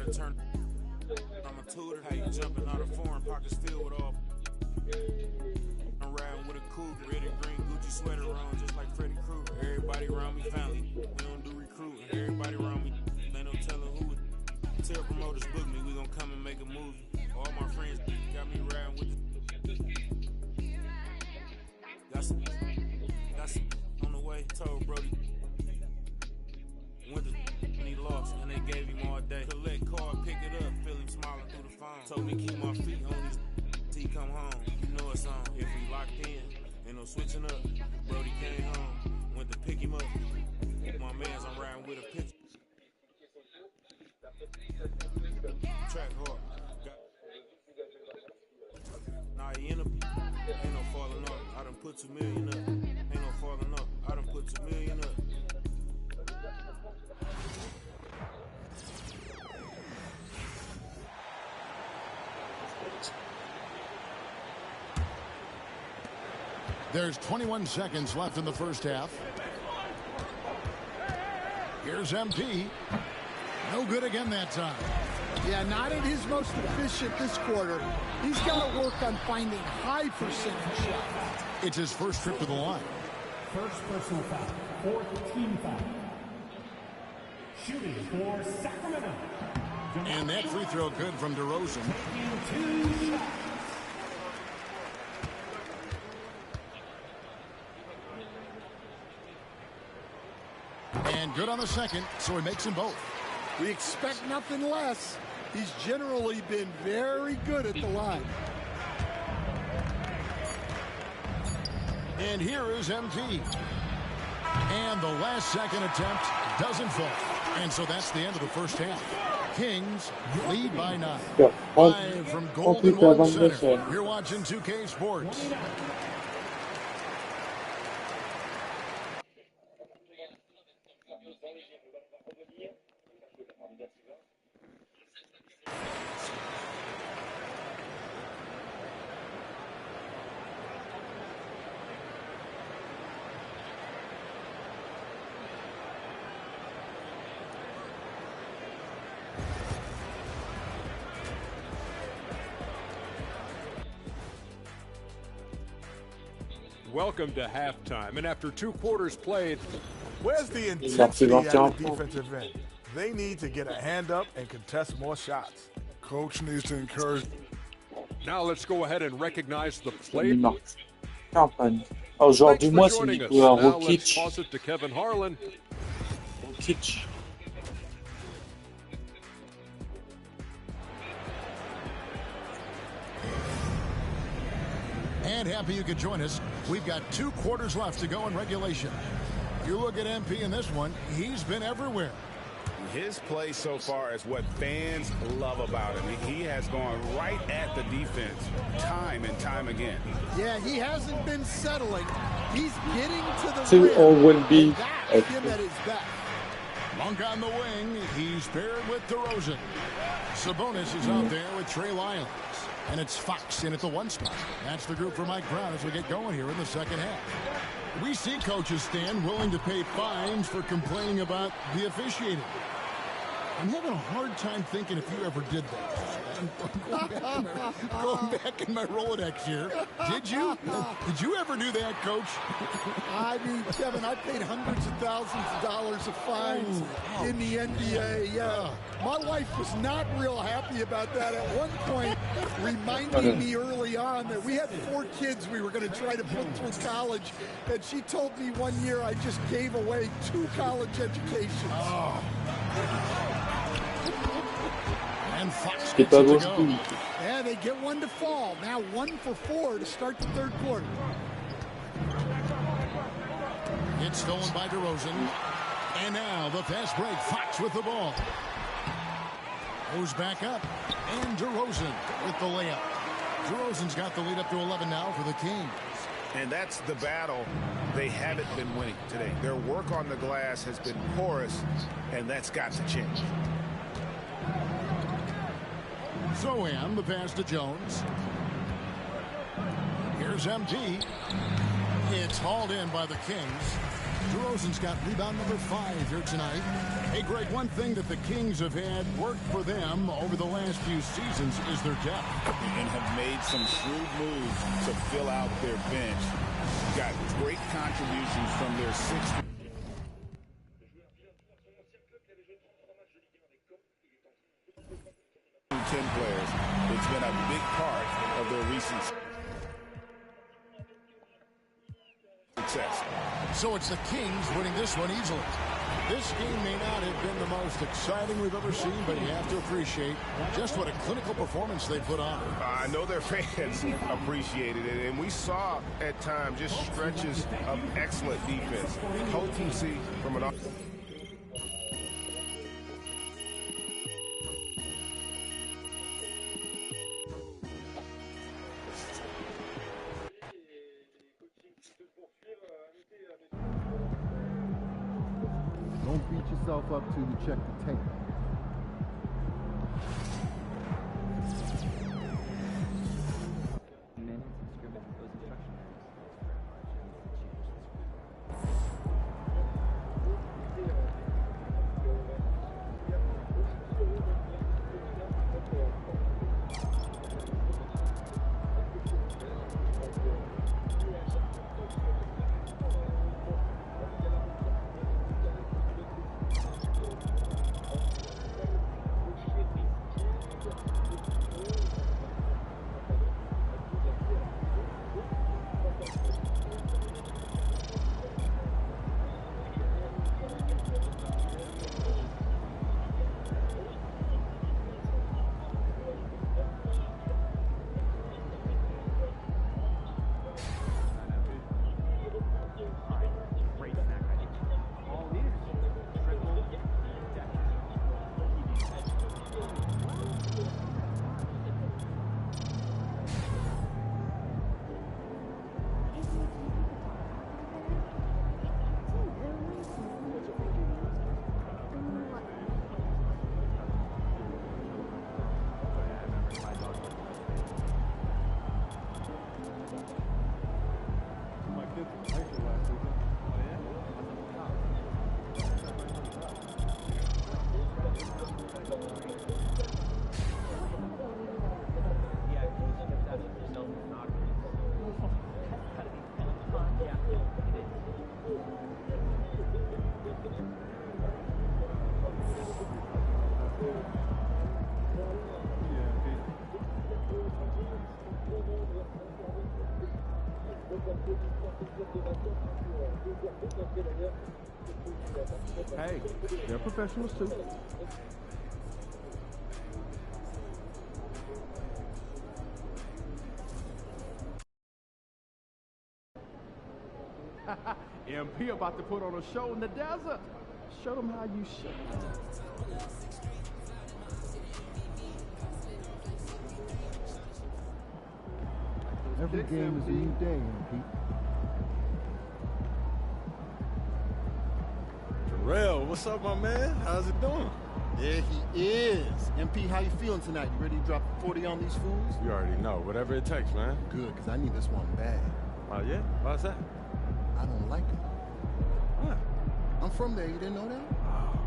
gotta turn. I'm a tutor. How you jumping out of foreign pockets filled with all. I'm riding with a cougar, red and green Gucci sweater on, just like Freddy Krueger. Everybody around me family. We don't do recruiting. Everybody around me, ain't no telling who. Tell promoters book me. We gon' come and make a movie. All my friends got me riding with the. Got some on the way. Told Brody. Went to and he lost, and they gave him all day. Collect card, pick it up, feel him smiling through the phone. Told me keep my feet on his till he come home. You know it's on. If we locked in, ain't no switching up. Brody came home, went to pick him up. My mans, I'm riding with a picture. Track hard. Nah, he in a ain't no falling off. I done put 2 million up. Ain't no falling off. I done put 2 million up. There's 21 seconds left in the first half. Here's MP. No good again that time. Yeah, not at his most efficient this quarter. He's got to work on finding high percentage shots. It's his first trip to the line. First personal foul. Fourth team foul. Shooting for Sacramento. And that free throw good from DeRozan. Taking 2 shots. And good on the second, so he makes them both. We expect nothing less. He's generally been very good at the line. And here is MP. And the last second attempt doesn't fall. And so that's the end of the first half. Kings lead by 9. Live from Golden One Center. You're watching 2K Sports. Welcome to halftime, and after 2 quarters played, where's the intensity at the defensive end? They need to get a hand up and contest more shots. Coach needs to encourage. Now let's go ahead and recognize the play. Alors, aujourd'hui, moi, c'est Nikola Now let's Jokic. toss it to Kevin Harlan. Jokic. And happy you could join us. We've got 2 quarters left to go in regulation. You look at MP in this one, he's been everywhere. His play so far is what fans love about him. He has gone right at the defense time and time again. Yeah, he hasn't been settling. He's getting to the So rim. all will be That's him at his best. Monk on the wing. He's paired with DeRozan. Sabonis is out there with Trey Lyons. And it's Fox in at the 1 spot. That's the group for Mike Brown as we get going here in the second half. We see coaches stand willing to pay fines for complaining about the officiating. I'm having a hard time thinking if you ever did that. I'm going back in my Rolodex here. Did you? Did you ever do that, Coach? I mean, Kevin, I paid hundreds of thousands of dollars of fines in the NBA. Yeah, my wife was not real happy about that. At one point, reminding me early on that we had 4 kids we were going to try to put through college, and she told me one year I just gave away 2 college educations. Oh. And Fox gets it to go. Yeah, they get 1 to fall. Now 1 for 4 to start the 3rd quarter. It's stolen by DeRozan. And now the fast break. Fox with the ball. Goes back up. And DeRozan with the layup. DeRozan's got the lead up to 11 now for the Kings. And that's the battle they haven't been winning today. Their work on the glass has been porous, and that's got to change. Zohan, the pass to Jones. Here's MT. It's hauled in by the Kings. DeRozan's got rebound number 5 here tonight. Hey, Greg, one thing that the Kings have had work for them over the last few seasons is their depth. And have made some shrewd moves to fill out their bench. Got great contributions from their 6. 10 players. It's been a big part of their recent success. So it's the Kings winning this one easily. This game may not have been the most exciting we've ever seen, but you have to appreciate just what a clinical performance they put on. I know their fans appreciated it, and we saw at times just stretches of excellent defense, potency from an Don't beat yourself up till you check the tape. Hey, they're professionals too. MP about to put on a show in the desert. Show them how you should. Every game is a new day, MP. Terrell, what's up, my man? How's it doing? There he is. MP, how you feeling tonight? You ready to drop 40 on these fools? You already know. Whatever it takes, man. Good, because I need this one bad. Oh, yeah? Why's that? I don't like him. What? I'm from there. You didn't know that? Oh,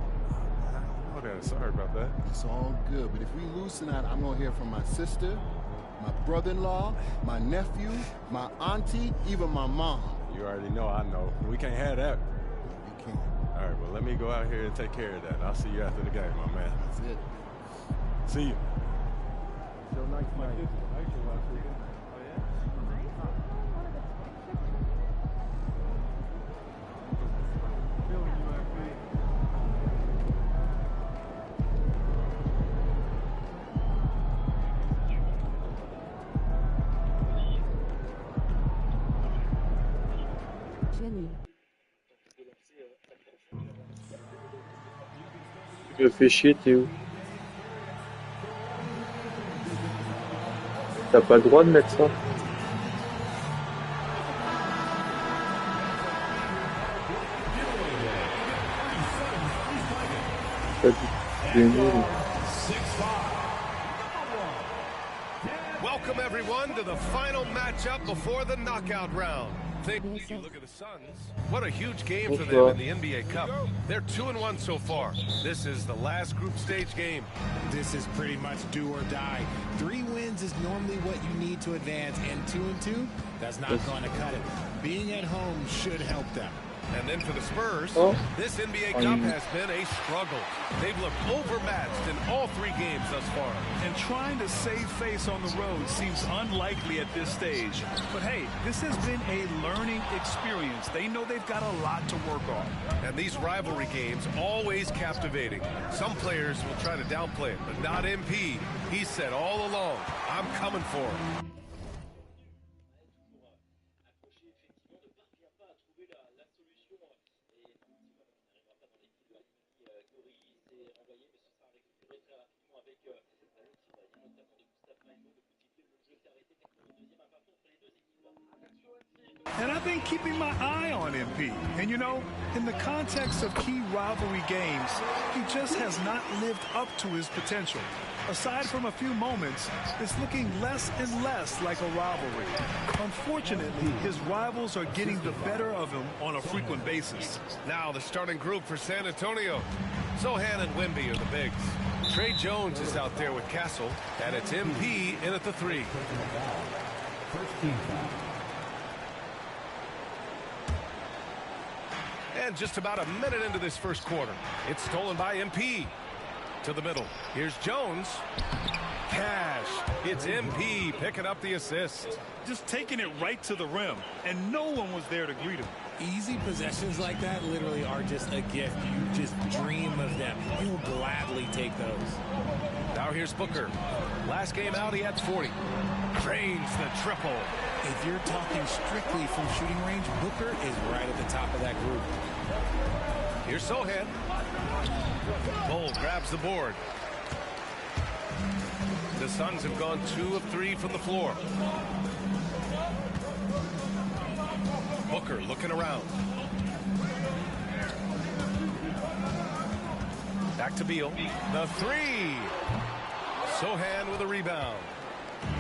I know that. Sorry about that. It's all good. But if we lose tonight, I'm going to hear from my sister, my brother-in-law, my nephew, my auntie, even my mom. You already know I know. We can't have that. We can't. All right, well, let me go out here and take care of that. I'll see you after the game, my man. That's it. See you. So nice, Mike. Tu me fais chier, t'es où? T'as pas le droit de mettre ça. Welcome everyone to the final matchup before the knockout round. think you look at the Suns, what a huge game for them in the NBA Cup. They're 2-1 so far. This is the last group stage game. This is pretty much do or die. 3 wins is normally what you need to advance, and 2-2, that's not going to cut it. Being at home should help them. And then for the Spurs, this NBA Cup has been a struggle. They've looked overmatched in all 3 games thus far. And trying to save face on the road seems unlikely at this stage. But hey, this has been a learning experience. They know they've got a lot to work on. And these rivalry games always captivating. Some players will try to downplay it, but not MP. He said all along, I'm coming for him. And I've been keeping my eye on MP. And you know, in the context of key rivalry games, he just has not lived up to his potential. Aside from a few moments, it's looking less and less like a rivalry. Unfortunately, his rivals are getting the better of him on a frequent basis. Now the starting group for San Antonio. Sochan and Wemby are the bigs. Tre Jones is out there with Castle, and it's MP in at the 3. And just about a minute into this first quarter, it's stolen by MP. To the middle. Here's Jones. Cash. It's MP picking up the assist. Just taking it right to the rim, and no one was there to greet him. Easy possessions like that literally are just a gift. You just dream of them. He'll gladly take those. Now here's Booker. Last game out, he had 40. Drains the triple. If you're talking strictly from shooting range, Booker is right at the top of that group. Here's Sochan. Bull grabs the board. The Suns have gone 2 of 3 from the floor. Booker looking around. Back to Beal. The 3. Sochan with a rebound.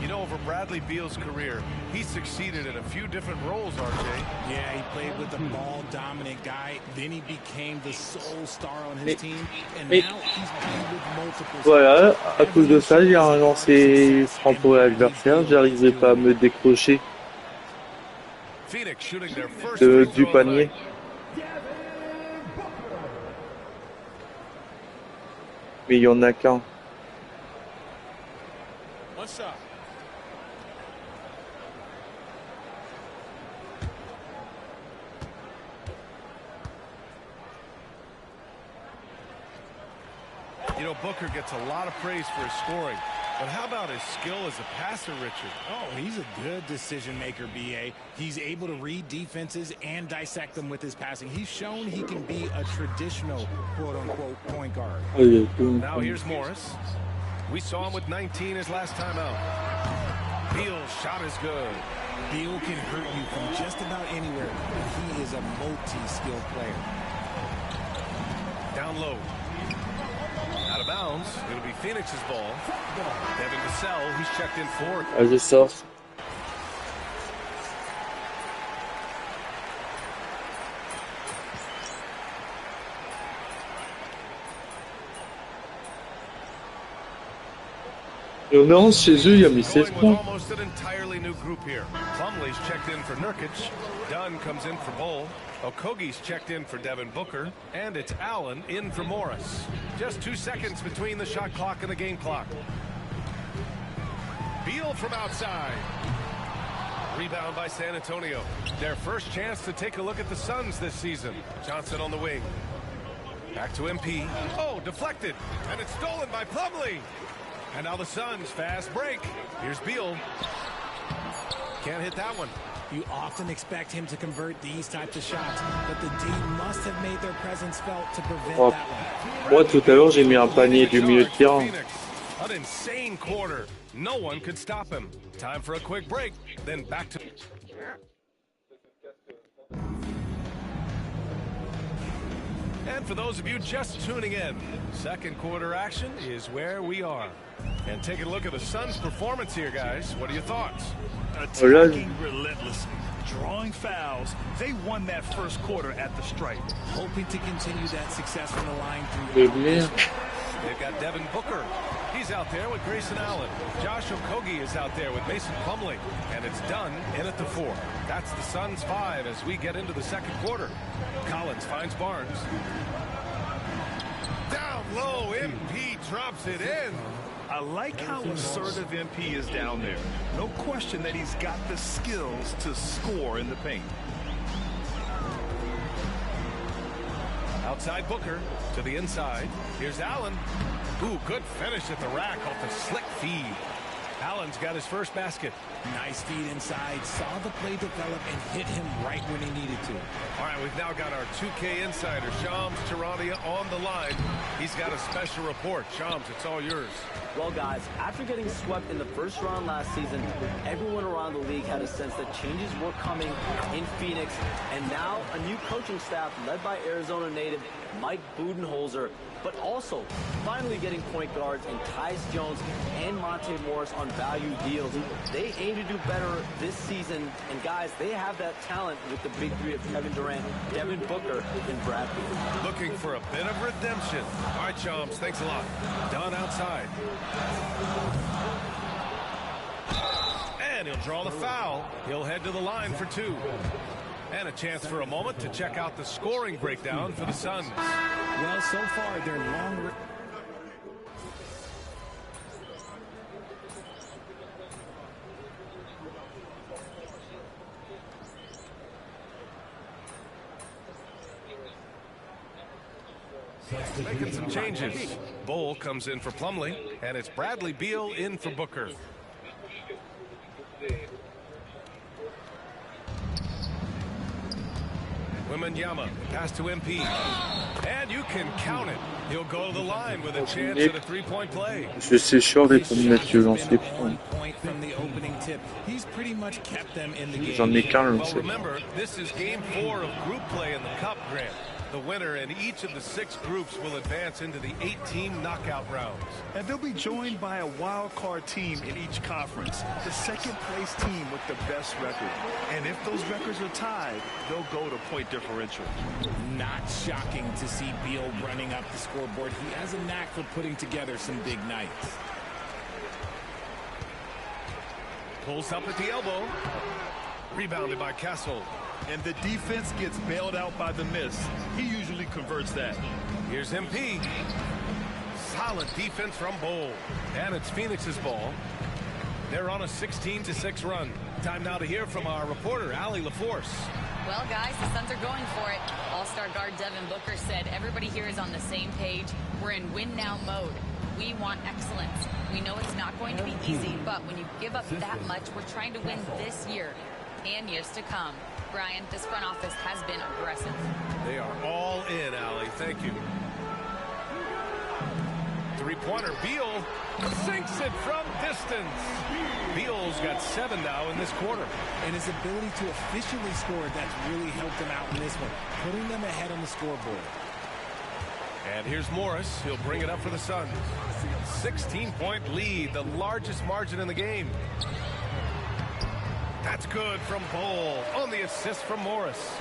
You know, over Bradley Beal's career, he succeeded in a few different roles, RJ. Yeah, he played with the ball-dominant guy. Then he became the sole star on his team. And now he's playing with multiple. Voilà, à cause de ça, j'ai un lancer franc pour l'adversaire. J'arrivais pas à me décrocher du panier. Mais il y en a qu'un. What's up? You know, Booker gets a lot of praise for his scoring, but how about his skill as a passer, Richard? Oh, he's a good decision maker, B.A. He's able to read defenses and dissect them with his passing. He's shown he can be a traditional quote-unquote point guard. Now here's Morris. We saw him with 19 his last time out. Beal's shot is good. Beal can hurt you from just about anywhere. He is a multi-skilled player. Down low. Out of bounds. It'll be Phoenix's ball. Devin Vassell, he's checked in for. Je sors. Et on est chez eux, il a mis 16 points. Almost an entirely new group here. Plumlee's checked in for Nurkic. Dunn comes in for Bull. Okogie's checked in for Devin Booker. And it's Allen in for Morris. Just 2 seconds between the shot clock and the game clock. Beal from outside. Rebound by San Antonio. Their first chance to take a look at the Suns this season. Johnson on the wing. Back to MP. Oh, deflected. And it's stolen by Plumlee. And now the Suns, fast break. Here's Beal. Can't hit that one. You often expect him to convert these types of shots, but the D must have made their presence felt to prevent that one. Moi, tout à l'heure, j'ai mis un panier du milieu de terrain. An insane quarter. No one could stop him. Time for a quick break. Then back to... And for those of you just tuning in, second quarter action is where we are. And taking a look at the Suns' performance here, guys. What are your thoughts? Attacking relentlessly, drawing fouls. They won that first quarter at the stripe. Hoping to continue that success from the line through. They've got Devin Booker. He's out there with Grayson Allen. Josh Okogie is out there with Mason Plumlee. And it's done in at the 4. That's the Suns 5 as we get into the second quarter. Collins finds Barnes. Down low, MP drops it in. I like how assertive MP is down there. No question that he's got the skills to score in the paint. Outside Booker to the inside. Here's Allen. Ooh, good finish at the rack off a slick feed. Allen's got his first basket. Nice feed inside. Saw the play develop and hit him right when he needed to. All right, we've now got our 2K insider, Shams Charania, on the line. He's got a special report. Shams, it's all yours. Well, guys, after getting swept in the first round last season, everyone around the league had a sense that changes were coming in Phoenix. And now a new coaching staff led by Arizona native Mike Budenholzer, but also finally getting point guards in Tyus Jones and Monte Morris on value deals. They aim to do better this season, and guys, they have that talent with the big three of Kevin Durant, Devin Booker, and Brad Beal. Looking for a bit of redemption. All right, Shams, thanks a lot. Done outside. And he'll draw the foul. He'll head to the line for 2. And a chance for a moment to check out the scoring breakdown for the Suns. Well, so far, they're long. Making some changes. Bol comes in for Plumlee, and it's Bradley Beal in for Booker. Wembanyama, pass to MP. And you can count it. He'll go to the line with a chance at a three-point play. Je sais chiant d'être en mettre le lancer. J'en ai qu'un lancé. Remember, this is game 4 of group play in the Cup, Grant. The winner in each of the 6 groups will advance into the 8-team knockout rounds. And they'll be joined by a wild card team in each conference, the second place team with the best record. And if those records are tied, they'll go to point differential. Not shocking to see Beal running up the scoreboard. He has a knack for putting together some big nights. Pulls up at the elbow. Rebounded by Castle. And the defense gets bailed out by the miss. He usually converts that. Here's MP. Solid defense from Bol. And it's Phoenix's ball. They're on a 16-6 run. Time now to hear from our reporter, Allie LaForce. Well, guys, the Suns are going for it. All-star guard Devin Booker said everybody here is on the same page. We're in win-now mode. We want excellence. We know it's not going to be easy, but when you give up that much, we're trying to win this year and years to come. Brian, this front office has been aggressive. They are all in, Allie. Thank you. Three-pointer. Beal sinks it from distance. Beal's got 7 now in this quarter. And his ability to efficiently score, that's really helped him out in this one, putting them ahead on the scoreboard. And here's Morris. He'll bring it up for the Suns. 16-point lead, the largest margin in the game. That's good from Bol on the assist from Morris.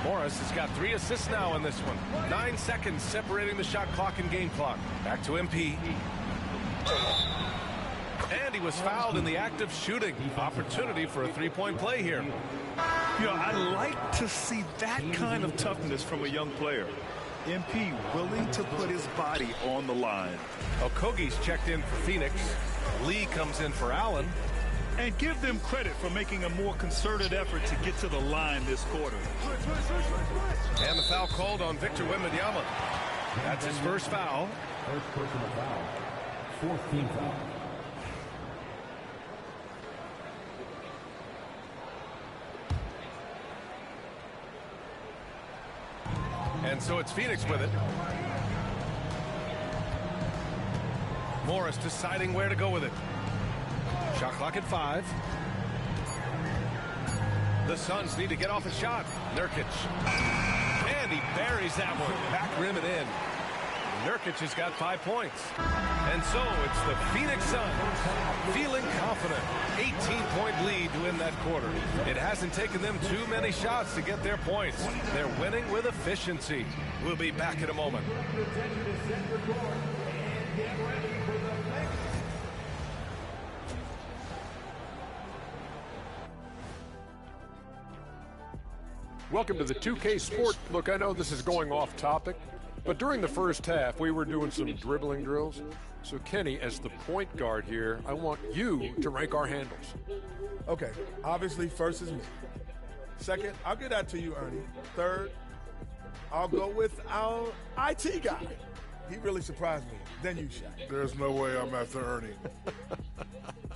Morris has got 3 assists now in this one. 9 seconds separating the shot clock and game clock. Back to MP. And he was fouled in the act of shooting. Opportunity for a three-point play here. You know, I like to see that kind of toughness from a young player. MP willing to put his body on the line. Okogie's checked in for Phoenix. Lee comes in for Allen. And give them credit for making a more concerted effort to get to the line this quarter. And the foul called on Victor Wembanyama. That's his first foul. First personal foul. 4th team foul. And so it's Phoenix with it. Morris deciding where to go with it. Shot clock at 5. The Suns need to get off a shot. Nurkic. And he buries that one. Back rim and in. Nurkic has got 5 points. And so it's the Phoenix Suns feeling confident. 18-point lead to win that quarter. It hasn't taken them too many shots to get their points. They're winning with efficiency. We'll be back in a moment. Welcome to the 2K Sport. Look, I know this is going off topic, but during the first half, we were doing some dribbling drills. So, Kenny, as the point guard here, I want you to rank our handles. Okay, obviously, first is me. Second, I'll get that to you, Ernie. Third, I'll go with our IT guy. He really surprised me. Then you, Shaq. There's no way I'm after Ernie.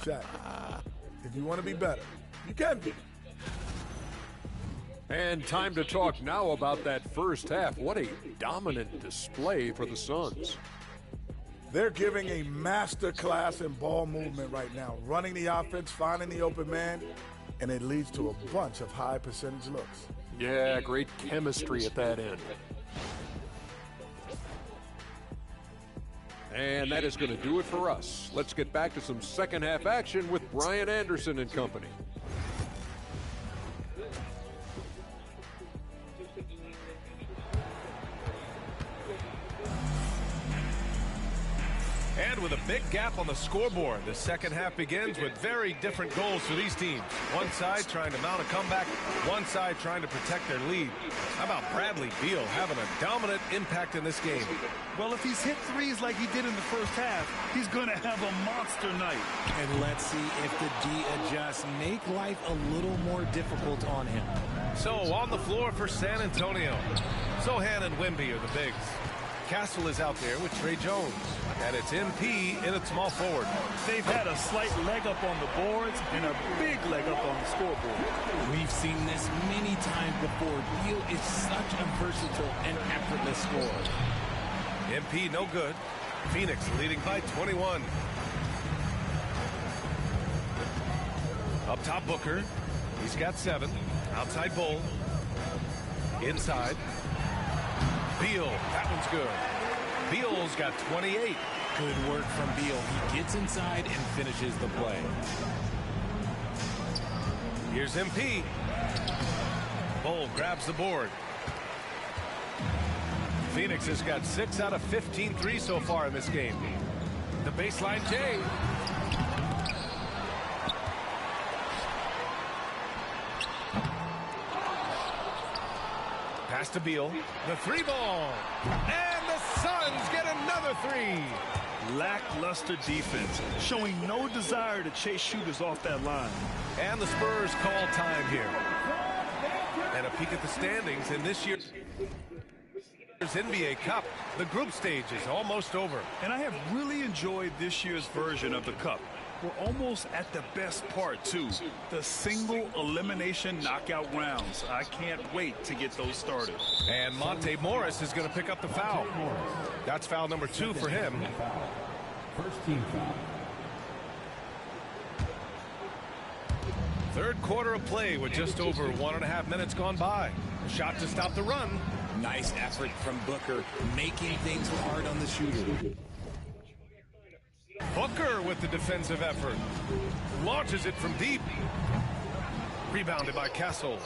Shaq, if you want to be better, you can be. And time to talk now about that first half. What a dominant display for the Suns. They're giving a master class in ball movement right now, running the offense, finding the open man, and it leads to a bunch of high percentage looks. Yeah, great chemistry at that end. And that is going to do it for us. Let's get back to some second half action with Brian Anderson and company. And with a big gap on the scoreboard, the second half begins with very different goals for these teams. One side trying to mount a comeback, one side trying to protect their lead. How about Bradley Beal having a dominant impact in this game? Well, if he's hit threes like he did in the first half, he's going to have a monster night. And let's see if the D adjusts, make life a little more difficult on him. So on the floor for San Antonio, Sochan and Wemby are the bigs. Castle is out there with Trey Jones. And it's MP in at small forward. They've had a slight leg up on the boards and a big leg up on the scoreboard. We've seen this many times before. Beal is such a versatile and effortless scorer. MP no good. Phoenix leading by 21. Up top, Booker. He's got 7. Outside, Bull. Inside. Beal. That one's good. Beal's got 28. Good work from Beal. He gets inside and finishes the play. Here's MP. Bull grabs the board. Phoenix has got 6 out of 15 threes so far in this game. The baseline, Jay. Pass to Beal. The 3-ball. And the Suns get another 3. Lackluster defense, showing no desire to chase shooters off that line. And the Spurs call time here. And a peek at the standings in this year's NBA Cup. The group stage is almost over. And I have really enjoyed this year's version of the Cup. We're almost at the best part, too. The single elimination knockout rounds. I can't wait to get those started. And Monte Morris is going to pick up the foul. That's foul number 2 for him. First team foul. Third quarter of play with just over 1.5 minutes gone by. A shot to stop the run. Nice effort from Booker, making things hard on the shooter. Booker with the defensive effort. Launches it from deep. Rebounded by Castle.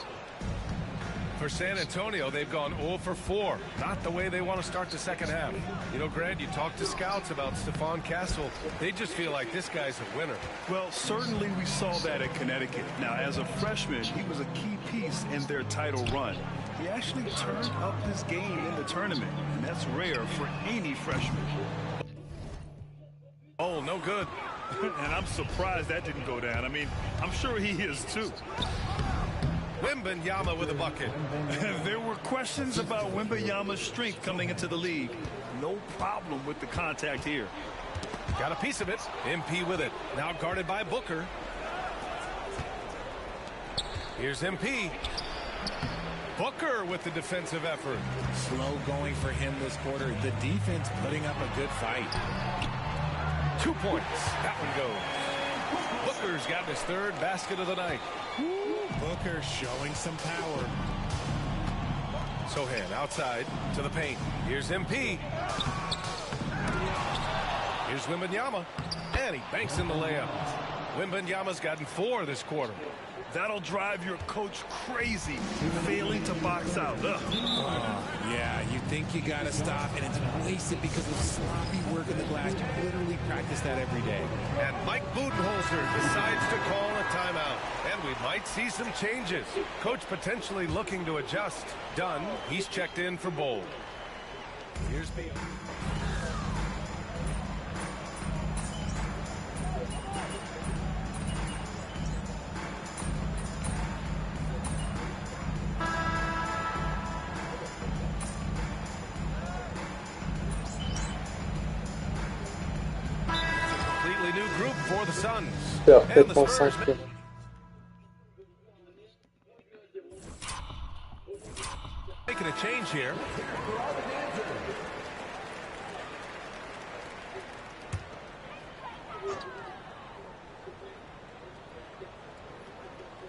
For San Antonio, they've gone 0 for 4. Not the way they want to start the second half. You know, Grant, you talk to scouts about Stephon Castle. They just feel like this guy's a winner. Well, certainly we saw that at Connecticut. Now, as a freshman, he was a key piece in their title run. He actually turned up his game in the tournament, and that's rare for any freshman. Oh, no good. And I'm surprised that didn't go down. I mean, I'm sure he is too. Wembanyama with a bucket. There were questions about Wembanyama's strength coming into the league. No problem with the contact here. Got a piece of it. MP with it. Now guarded by Booker. Here's MP. Booker with the defensive effort. Slow going for him this quarter. The defense putting up a good fight. 2 points. That one goes. Booker's got his 3rd basket of the night. Booker showing some power. Sochan outside to the paint. Here's MP. Here's Wembanyama, and he banks in the layup. Wembanyama's gotten 4 this quarter. That'll drive your coach crazy, failing to box out. Yeah, you think you got to stop, and it's wasted because of sloppy work in the glass. You literally practice that every day. And Mike Budenholzer decides to call a timeout. And we might see some changes. Coach potentially looking to adjust. Dunn, he's checked in for Bold. Here's the... New group for the Suns. And the Spurs making a change here.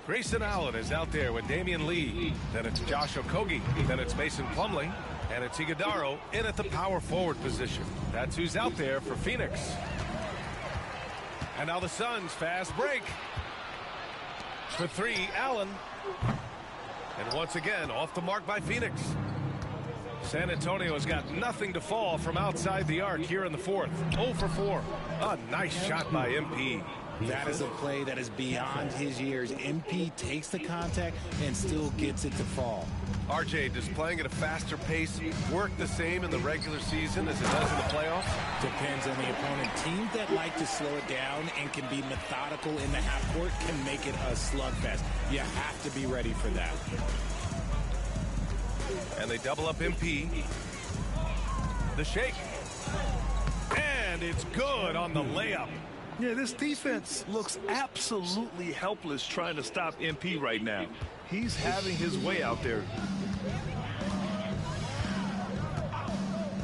Grayson Allen is out there with Damian Lee. Then it's Josh Okogie. Then it's Mason Plumlee. And it's Iguodaro in at the power forward position. That's who's out there for Phoenix. And now the Suns fast break. For 3, Allen. And once again, off the mark by Phoenix. San Antonio has got nothing to fall from outside the arc here in the 4th. 0 for 4. A nice shot by MP. That is a play that is beyond his years. MP takes the contact and still gets it to fall. RJ, does playing at a faster pace work the same in the regular season as it does in the playoffs? Depends on the opponent. Teams that like to slow it down and can be methodical in the half court can make it a slugfest. You have to be ready for that. And they double up MP. The shake. And it's good on the layup. Yeah, this defense looks absolutely helpless trying to stop MP right now. He's having his way out there.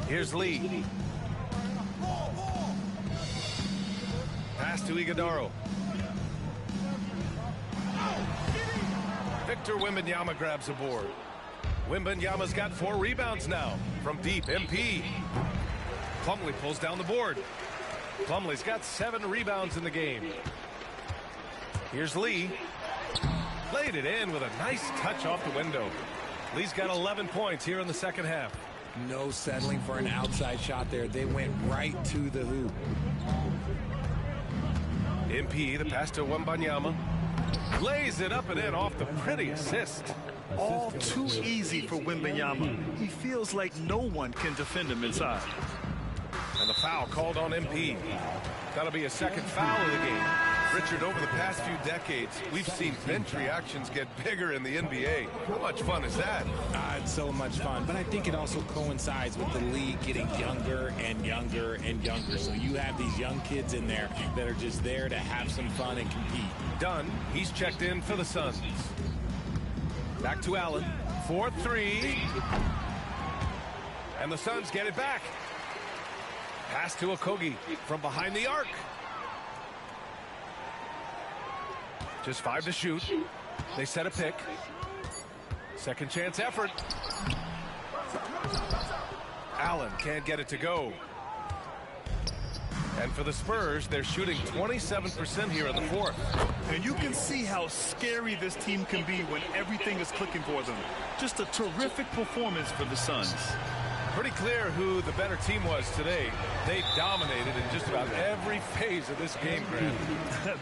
Here's Lee. Pass to Iguodaro. Victor Wembanyama grabs a board. Wembanyama's got 4 rebounds now from deep. MP. Plumlee pulls down the board. Plumlee's got 7 rebounds in the game. Here's Lee. Laid it in with a nice touch off the window. Lee's got 11 points here in the second half. No settling for an outside shot there. They went right to the hoop. MP, the pass to Wembanyama. Lays it up and in off the pretty assist. All too easy for Wembanyama. He feels like no one can defend him inside. And the foul called on MP. That'll be a second foul of the game. Richard, over the past few decades, we've seen bench reactions get bigger in the NBA. How much fun is that? It's so much fun, but I think it also coincides with the league getting younger and younger and younger. So you have these young kids in there that are just there to have some fun and compete. Dunn, he's checked in for the Suns. Back to Allen. 4-3. And the Suns get it back. Pass to Okogie from behind the arc. Just 5 to shoot. They set a pick. Second chance effort. Allen can't get it to go. And for the Spurs, they're shooting 27% here in the 4th. And you can see how scary this team can be when everything is clicking for them. Just a terrific performance for the Suns. Pretty clear who the better team was today. They dominated in just about every phase of this game, Grant.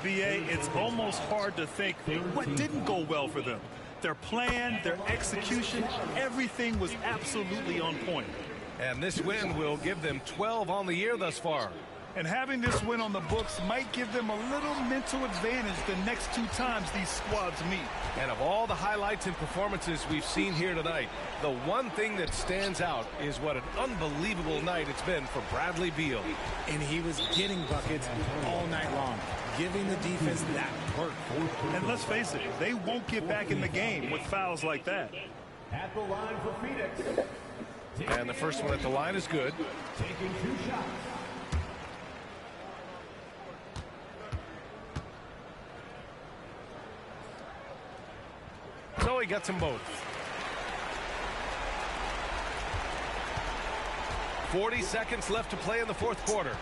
BA, it's almost hard to think what didn't go well for them. Their plan, their execution, everything was absolutely on point. And this win will give them 12 on the year thus far. And having this win on the books might give them a little mental advantage the next 2 times these squads meet. And of all the highlights and performances we've seen here tonight, the one thing that stands out is what an unbelievable night it's been for Bradley Beal. And he was getting buckets all night long, giving the defense that work. And let's face it, they won't get back in the game with fouls like that. At the line for Phoenix. And the first one at the line is good. Taking 2 shots. So he gets them both. 40 seconds left to play in the 4th quarter.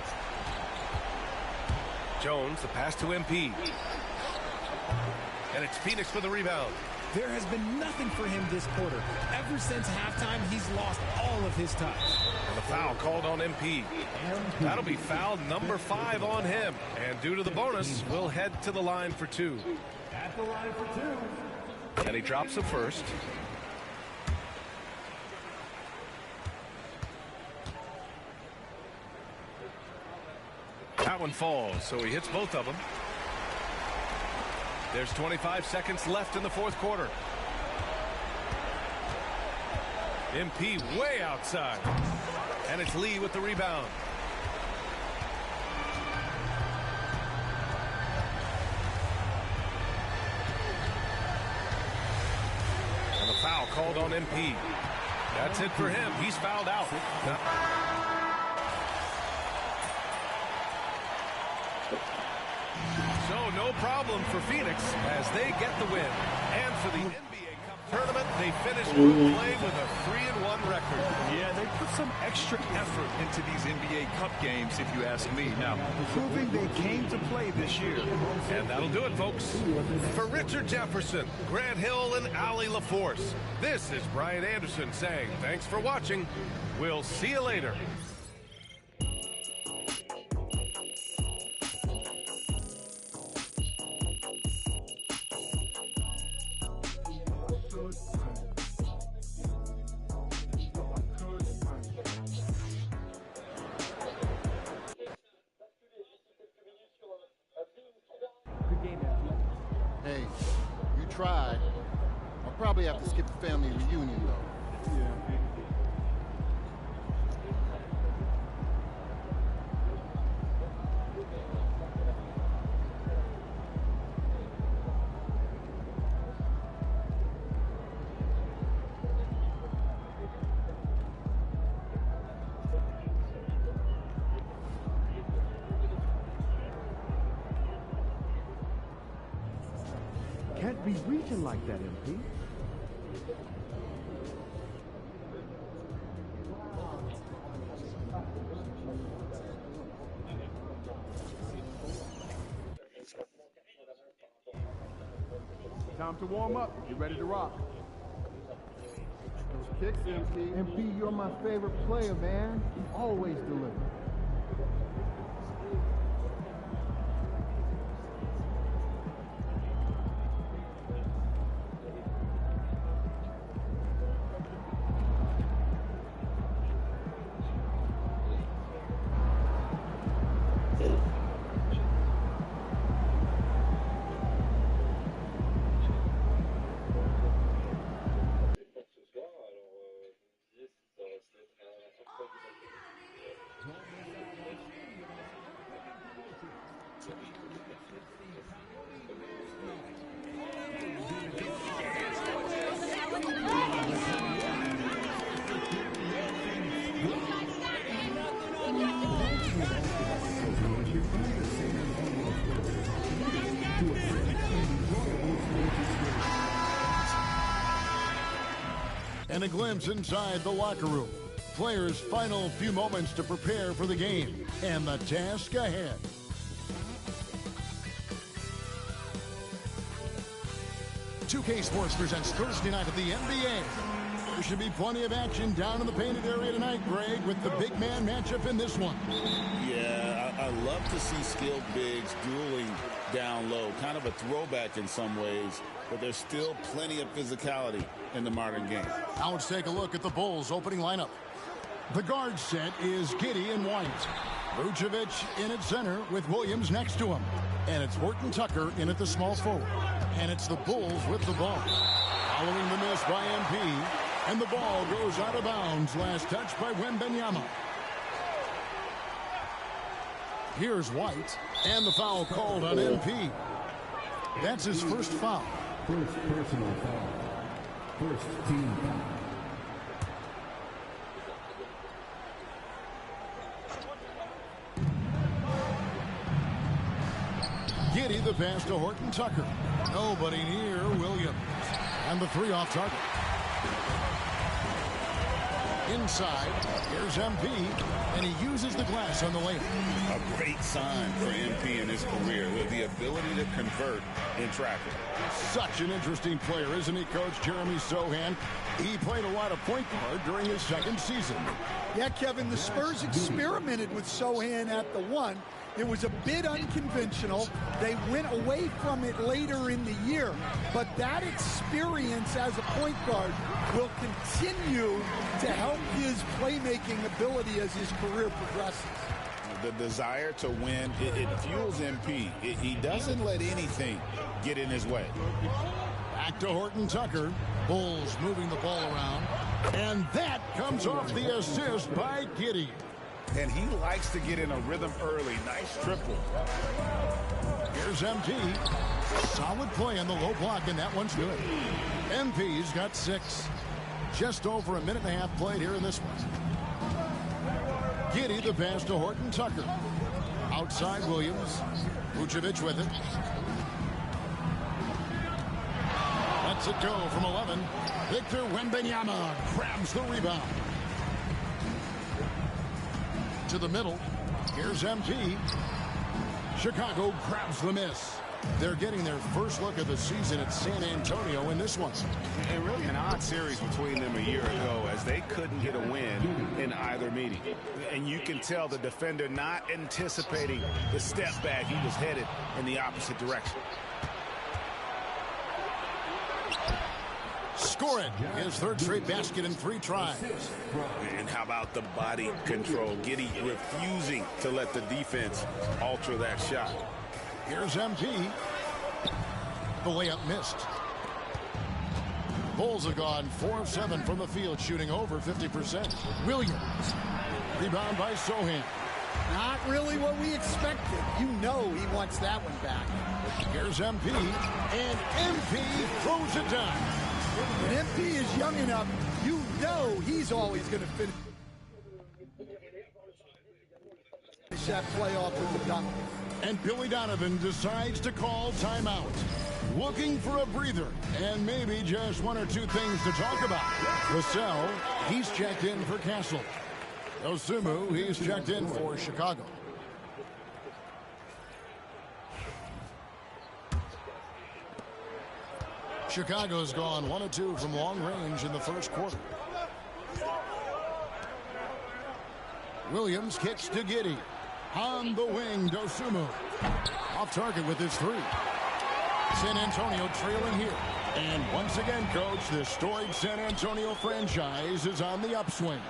Jones, the pass to MP. And it's Phoenix for the rebound. There has been nothing for him this quarter. Ever since halftime, he's lost all of his touch. And the foul called on MP. That'll be foul number 5 on him. And due to the bonus, we'll head to the line for 2. At the line for 2. And he drops the first. That one falls, so he hits both of them. There's 25 seconds left in the fourth quarter. MP way outside. And it's Lee with the rebound. And the foul called on MP. That's it for him. He's fouled out. So no problem for Phoenix as they get the win. And for the NBA Cup tournament, they finished group play with a 3-1 record. Yeah, they put some extra effort into these NBA Cup games, if you ask me. Now, proving they came to play this year. And that'll do it, folks. For Richard Jefferson, Grant Hill, and Allie LaForce, this is Brian Anderson saying thanks for watching. We'll see you later. Hey, you tried. I'll probably have to skip the family reunion, though. Yeah. Can't be reaching like that, MP. Time to warm up. You ready to rock? Those kicks, MP. MP, you're my favorite player, man. You always deliver. And a glimpse inside the locker room. Players' final few moments to prepare for the game and the task ahead. "2K Sports presents Thursday night at the NBA. There should be plenty of action down in the painted area tonight, Greg, with the big man matchup in this one. Yeah, I love to see skilled bigs dueling down low. Kind of a throwback in some ways, but there's still plenty of physicality in the modern game. Now let's take a look at the Bulls' opening lineup. The guard set is Giddey and White. Vucevic in at center with Williams next to him. And it's Horton Tucker in at the small forward. And it's the Bulls with the ball. Following the miss by MP. And the ball goes out of bounds. Last touch by Wembanyama. Here's White. And the foul called on MP. That's his first foul. First personal foul. First team foul. Giddey the pass to Horton Tucker. Nobody near Williams. And the three off target. Inside, here's MP, and he uses the glass on the lane. A great sign for MP in his career, with the ability to convert in traffic. Such an interesting player, isn't he, Coach Jeremy Sochan? He played a lot of point guard during his second season. Yeah, Kevin, the Spurs experimented with Sochan at the 1. It was a bit unconventional. They went away from it later in the year. But that experience as a point guard will continue to help his playmaking ability as his career progresses. The desire to win, it fuels MP. He doesn't let anything get in his way. Back to Horton Tucker. Bulls moving the ball around. And that comes off the assist by Giddey. And he likes to get in a rhythm early. Nice triple. Here's MP. Solid play on the low block, and that one's good. MP's got 6. Just over a minute and a half played here in this one. Giddey the pass to Horton Tucker. Outside Williams. Vucevic with it. Lets it go from 11. Victor Wembanyama grabs the rebound. To the middle. Here's MP. Chicago grabs the miss. They're getting their first look of the season at San Antonio in this one. And really an odd series between them a year ago, as they couldn't get a win in either meeting. And you can tell the defender not anticipating the step back. He was headed in the opposite direction. Score it. His third straight basket in 3 tries. And how about the body control? Giddey refusing to let the defense alter that shot. Here's MP. The layup missed. Bulls have gone 4 of 7 from the field, shooting over 50%. Williams. Rebound by Sochan. Not really what we expected. You know he wants that one back. Here's MP. And MP throws it down. When MP is young enough, you know he's always going to finish that playoff with the dunk. And Billy Donovan decides to call timeout. Looking for a breather and maybe just 1 or 2 things to talk about. Vassell, he's checked in for Castle. Osumu, he's checked in for Chicago. Chicago's gone 1 of 2 from long range in the first quarter. Williams kicks to Giddey. On the wing, Dosunmu. Off target with his 3. San Antonio trailing here. And once again, Coach, the storied San Antonio franchise is on the upswing.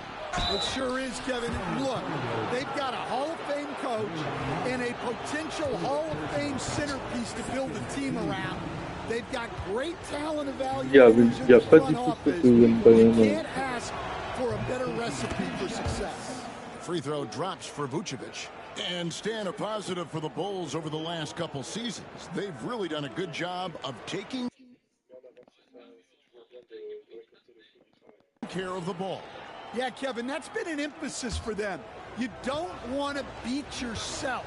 It sure is, Kevin. Look, they've got a Hall of Fame coach and a potential Hall of Fame centerpiece to build a team around. They've got great talent evaluators in the front office. You can't ask for a better recipe for success. Free throw drops for Vucevic. And staying a positive for the Bulls over the last couple seasons. They've really done a good job of taking care of the ball. Yeah, Kevin, that's been an emphasis for them. You don't want to beat yourself.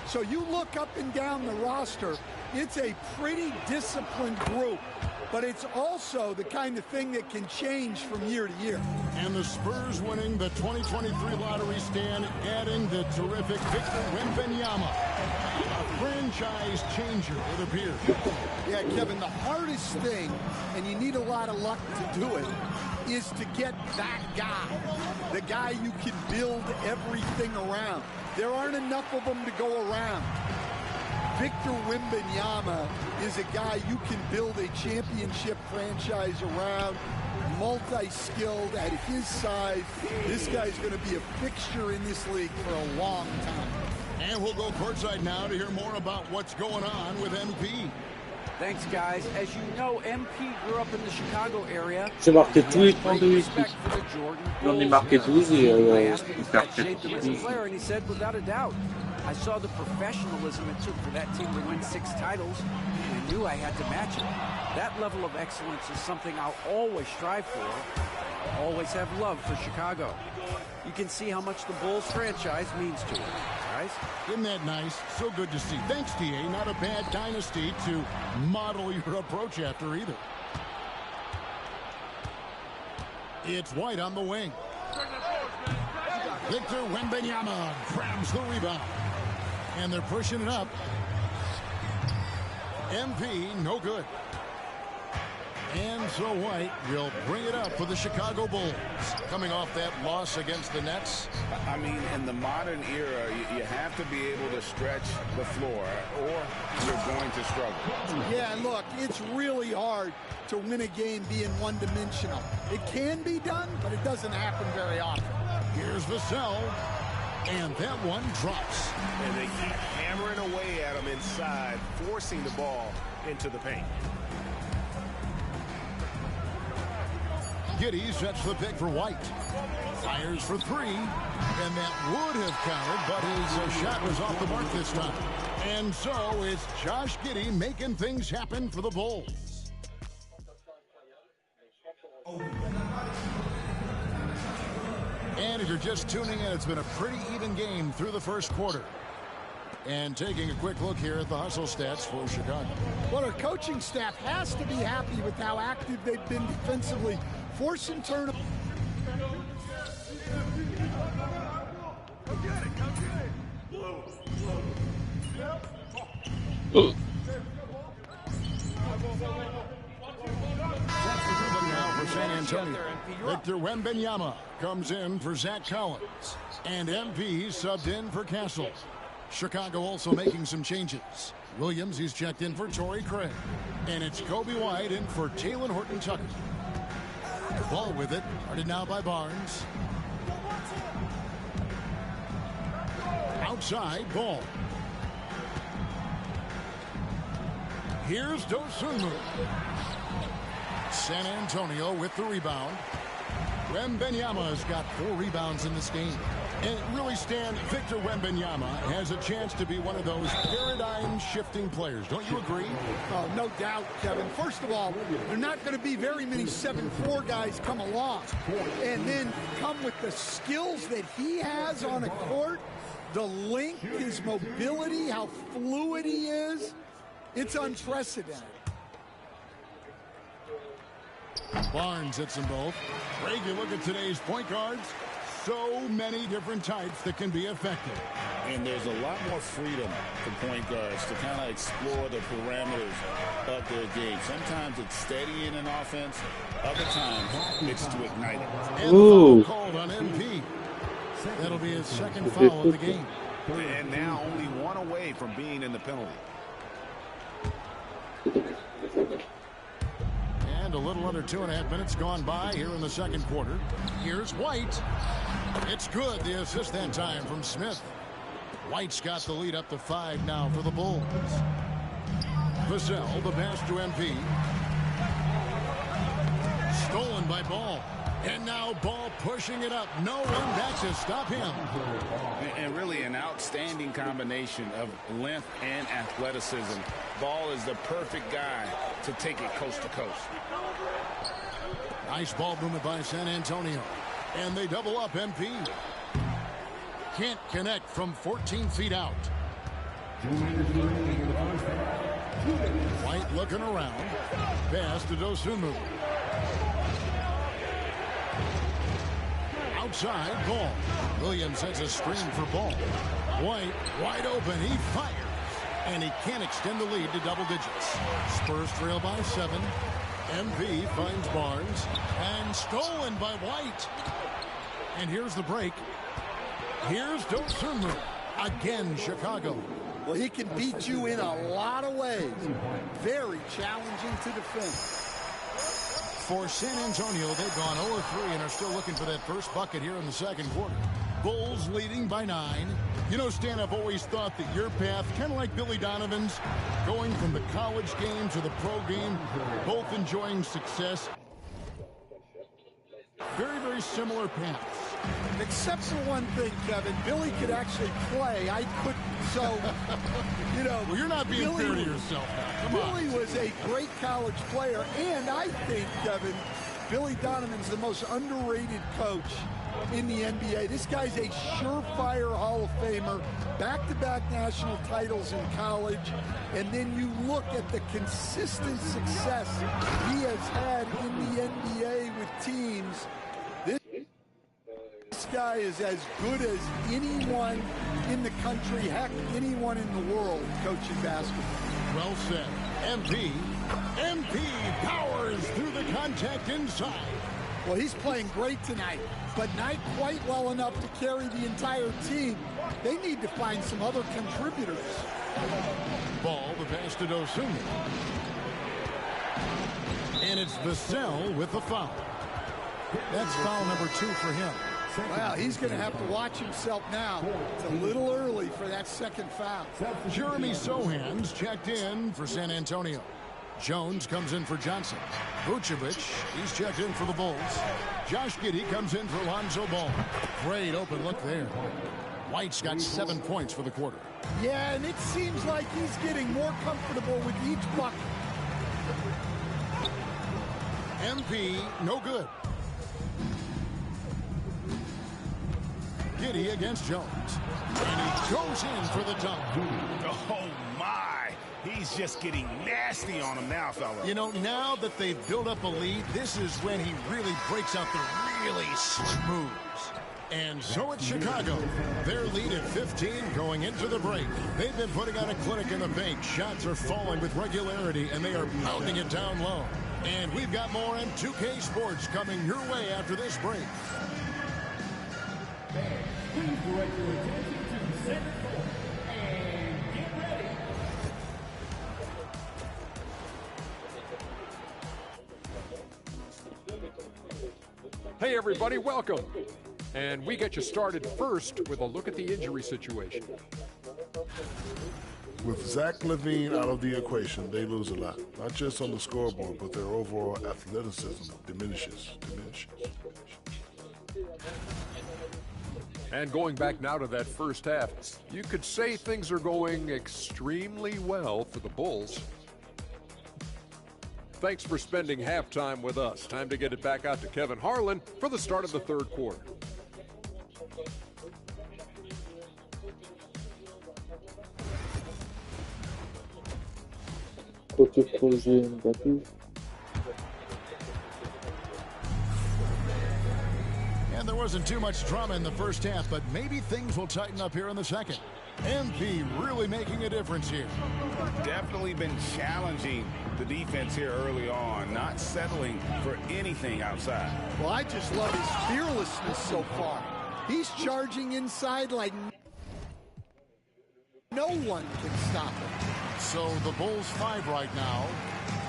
So you look up and down the roster, it's a pretty disciplined group. But it's also the kind of thing that can change from year to year. And the Spurs winning the 2023 lottery stand, adding the terrific Victor Wembanyama. A franchise changer, it appears. Yeah, Kevin, the hardest thing, and you need a lot of luck to do it, is to get that guy. The guy you can build everything around. There aren't enough of them to go around. Victor Wembanyama is a guy you can build a championship franchise around, multi-skilled at his size. This guy's going to be a fixture in this league for a long time. And we'll go courtside now to hear more about what's going on with MP. Thanks, guys. As you know, MP grew up in the Chicago area. J'ai marqué tous les 32 buts. J'en ai marqué 12 et il perd 4. And he said, without a doubt, I saw the professionalism it took for that team to win 6 titles, and I knew I had to match it. That level of excellence is something I'll always strive for. I'll always have love for Chicago. You can see how much the Bulls franchise means to it, guys. Isn't that nice? So good to see. Thanks, T.A. Not a bad dynasty to model your approach after either. It's White on the wing. Victor Wembanyama grabs the rebound. And they're pushing it up. MP, no good. And so White will bring it up for the Chicago Bulls. Coming off that loss against the Nets. I mean, in the modern era, you have to be able to stretch the floor or you're going to struggle. Yeah, look, it's really hard to win a game being one-dimensional. It can be done, but it doesn't happen very often. Here's Vassell. And that one drops. And they keep hammering away at him inside, forcing the ball into the paint. Giddey sets the pick for White. Fires for three. And that would have counted, but his shot was off the mark this time. And so it's Josh Giddey making things happen for the Bulls. And if you're just tuning in, it's been a pretty even game through the first quarter. And taking a quick look here at the hustle stats for Chicago. Well, our coaching staff has to be happy with how active they've been defensively, forcing turnovers. Now for San Antonio, Victor Wembanyama comes in for Zach Collins. And MP subbed in for Castle. Chicago also making some changes. Williams, he's checked in for Torrey Craig. And it's Kobe White in for Talen Horton-Tucker. Ball with it, guarded now by Barnes. Outside, Ball. Here's Dosunmu. San Antonio with the rebound. Wembanyama's got 4 rebounds in this game. And really, Stan, Victor Wembanyama has a chance to be one of those paradigm-shifting players. Don't you agree? Oh, no doubt, Kevin. First of all, there are not going to be very many 7'4" guys come along. And then come with the skills that he has on a court, the length, his mobility, how fluid he is. It's unprecedented. Barnes hits them both. Greg, you look at today's point guards. So many different types that can be effective. And there's a lot more freedom for point guards to kind of explore the parameters of their game. Sometimes it's steadying an offense. Other times it's to ignite it. And the foul called on MP. That'll be his second foul of the game. And now only one away from being in the penalty. And a little under 2.5 minutes gone by here in the second quarter. Here's White. It's good. The assist that time from Smith. White's got the lead up to 5 now for the Bulls. Vassell, the pass to MP. Stolen by Ball. And now Ball pushing it up. No one back to stop him. And really an outstanding combination of length and athleticism. Ball is the perfect guy to take it coast to coast. Nice ball movement by San Antonio. And they double up MP. Can't connect from 14 feet out. White looking around. Pass to Dosunmu. Outside, Ball. Williams has a screen for Ball. White wide open. He fires. And he can't extend the lead to double digits. Spurs trail by 7. MP finds Barnes. And stolen by White. And here's the break. Here's Dosunmu. Again, Chicago. Well, he can beat you in a lot of ways. Very challenging to defend. For San Antonio, they've gone 0-3 and are still looking for that first bucket here in the second quarter. Bulls leading by 9. You know, Stan, I've always thought that your path, kind of like Billy Donovan's, going from the college game to the pro game, both enjoying success. Very, very similar paths. Except for one thing, Kevin. Billy could actually play. I couldn't. So, you know. Well, you're not being fair to yourself now. Come on. Billy was a great college player. And I think, Kevin, Billy Donovan's the most underrated coach in the NBA. This guy's a surefire Hall of Famer. Back-to-back national titles in college. And then you look at the consistent success he has had in the NBA with teams. guy is as good as anyone in the country, heck, anyone in the world coaching basketball. Well said. MP powers through the contact inside. Well, he's playing great tonight, but not quite well enough to carry the entire team. They need to find some other contributors. Ball, the pass to Dosunmu. And it's Vassell with the foul. That's foul number 2 for him. Well, he's going to have to watch himself now. It's a little early for that second foul. Jeremy Sohan's checked in for San Antonio. Jones comes in for Johnson. Vucevic, he's checked in for the Bulls. Josh Giddey comes in for Lonzo Ball. Great open look there. White's got 7 points for the quarter. Yeah, and it seems like he's getting more comfortable with each bucket. MP, no good. Giddey against Jones. And he goes in for the dunk. Oh, my. He's just getting nasty on him now, fella. You know, now that they've built up a lead, this is when he really breaks out the really slick moves. And so it's Chicago. Their lead at 15 going into the break. They've been putting on a clinic in the paint. Shots are falling with regularity, and they are pounding it down low. And we've got more on 2K Sports coming your way after this break. Please direct your attention to the center court and get ready. Hey everybody, welcome. And we get you started first with a look at the injury situation. With Zach LaVine out of the equation, they lose a lot. Not just on the scoreboard, but their overall athleticism diminishes. And going back now to that first half, you could say things are going extremely well for the Bulls. Thanks for spending halftime with us. Time to get it back out to Kevin Harlan for the start of the third quarter. And there wasn't too much drama in the first half, but maybe things will tighten up here in the second. MP really making a difference here. Definitely been challenging the defense here early on, not settling for anything outside. Well, I just love his fearlessness so far. He's charging inside like no one can stop him. So the Bulls 5 right now.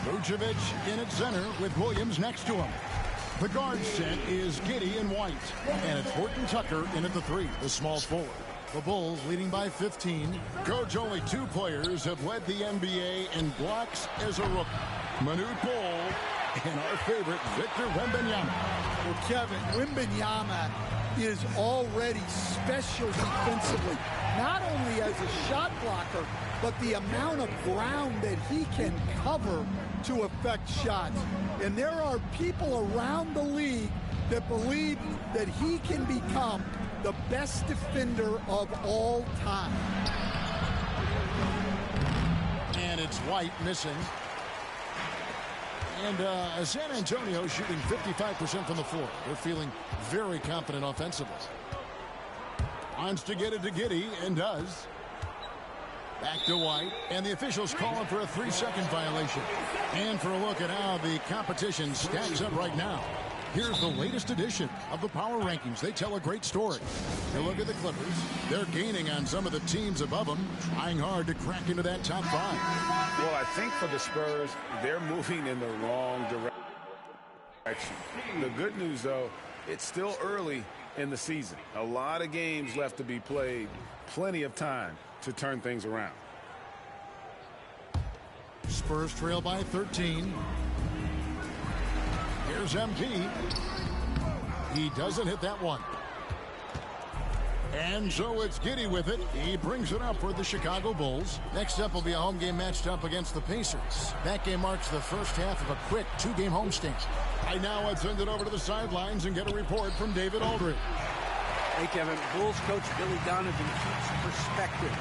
Vucevic in at center with Williams next to him. The guard set is Giddey and White. And it's Horton Tucker in at the 3, the small forward. The Bulls leading by 15. Coach, only 2 players have led the NBA in blocks as a rookie. Manute Bol and our favorite, Victor Wembanyama. Well, Kevin, Wembanyama is already special defensively. Not only as a shot blocker, but the amount of ground that he can cover to affect shots. And there are people around the league that believe that he can become the best defender of all time. And it's White missing. And San Antonio shooting 55% from the floor. They're feeling very confident offensively. Wants to get it to Giddey, and does. Back to White, and the officials calling for a 3-second violation. And for a look at how the competition stacks up right now. Here's the latest edition of the Power Rankings. They tell a great story. You look at the Clippers. They're gaining on some of the teams above them, trying hard to crack into that top 5. Well, I think for the Spurs, they're moving in the wrong direction. The good news, though, it's still early in the season. A lot of games left to be played. Plenty of time to turn things around. Spurs trail by 13. Here's MP. He doesn't hit that one. And so it's Giddey with it. He brings it up for the Chicago Bulls. Next up will be a home game matched up against the Pacers. That game marks the first half of a quick 2-game homestand. Right now, let's send it over to the sidelines and get a report from David Aldridge. Hey, Kevin, Bulls coach Billy Donovan keeps perspective.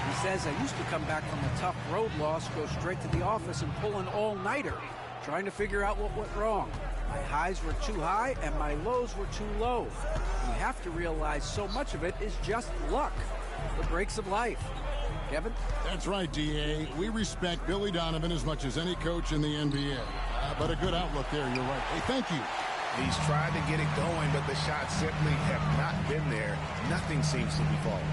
He says, I used to come back from a tough road loss, go straight to the office and pull an all-nighter, trying to figure out what went wrong. My highs were too high and my lows were too low. You have to realize so much of it is just luck. The breaks of life. Kevin? That's right, D.A. We respect Billy Donovan as much as any coach in the NBA. But a good outlook there, you're right. Hey, thank you. He's tried to get it going, but the shots simply have not been there. Nothing seems to be falling.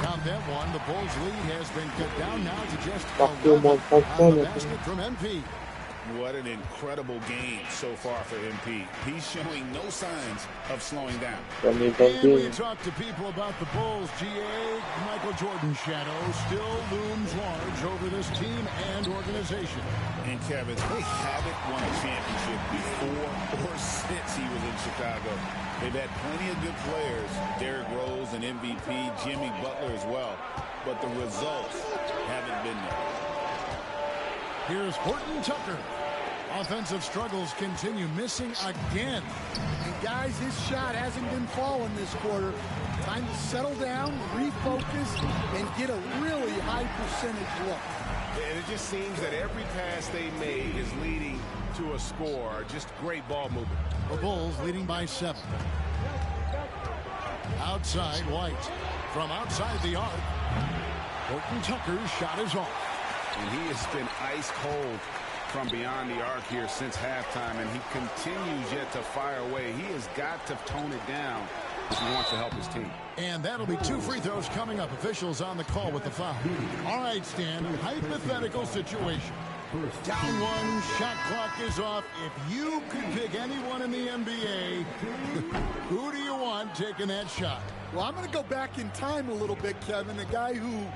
Count that one. The Bulls' lead has been cut down now to just Marqué au moins 30 points on the maintenant. basket from MP. What an incredible game so far for MP. He's showing no signs of slowing down. And we talk to people about the Bulls. GA, Michael Jordan's shadow still looms large over this team and organization. And Kevin, they haven't won a championship before or since he was in Chicago. They've had plenty of good players, Derrick Rose and MVP, Jimmy Butler as well, but the results haven't been there. Here's Horton Tucker. Offensive struggles continue, missing again. And guys, his shot hasn't been falling this quarter. Time to settle down, refocus, and get a really high percentage look. And it just seems that every pass they made is leading to a score. Just great ball movement. The Bulls leading by 7. Outside, White. From outside the arc, Horton Tucker's shot is off. And he has been ice cold from beyond the arc here since halftime, and he continues yet to fire away. He has got to tone it down if he wants to help his team. And that'll be 2 free throws coming up. Officials on the call with the foul. All right, Stan, hypothetical situation. Down 1, shot clock is off. If you could pick anyone in the NBA, who do you want taking that shot? Well, I'm going to go back in time a little bit, Kevin. The guy who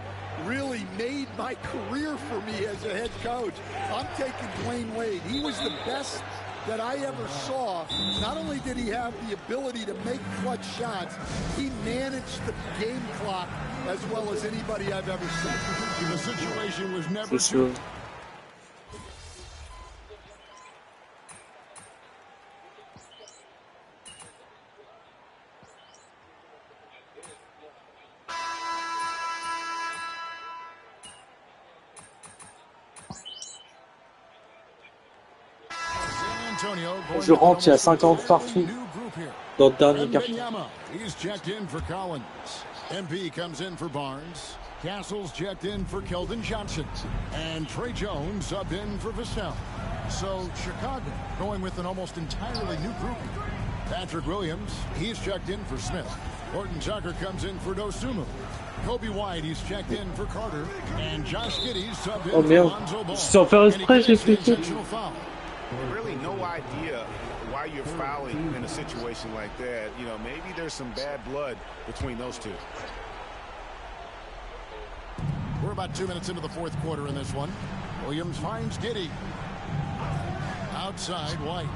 really made my career for me as a head coach. I'm taking Dwayne Wade. He was the best that I ever saw. Not only did he have the ability to make clutch shots, he managed the game clock as well as anybody I've ever seen. The situation was never too... Je rentre, il y a 50 partout dans le dernier quart. He's checked in for Collins. MP comes in for Barnes. Castles checked in for Keldon Johnson. And Trey Jones subbed in for Vassell. So Chicago going with an almost entirely new group. Patrick Williams, he's checked in for Smith. Horton Tucker comes in for Dosunmu. Kobe White, he's checked in for Carter. And Josh Giddey subbed in for Lonzo Ball. Sans faire exprès, j'ai cliqué. Really no idea why you're fouling in a situation like that. You know, maybe there's some bad blood between those two. We're about 2 minutes into the fourth quarter in this one. Williams finds Giddey. Outside, White.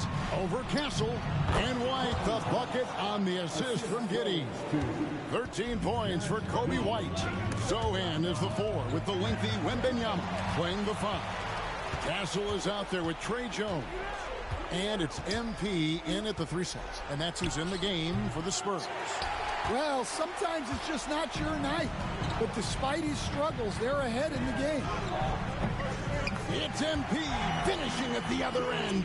Over Castle. And White, the bucket on the assist from Giddey. 13 points for Kobe White. Sohan is the 4 with the lengthy Wembanyama playing the 5. Castle is out there with Trey Jones. And it's MP in at the 3 sets. And that's who's in the game for the Spurs. Well, sometimes it's just not your night. But despite his struggles, they're ahead in the game. It's MP finishing at the other end.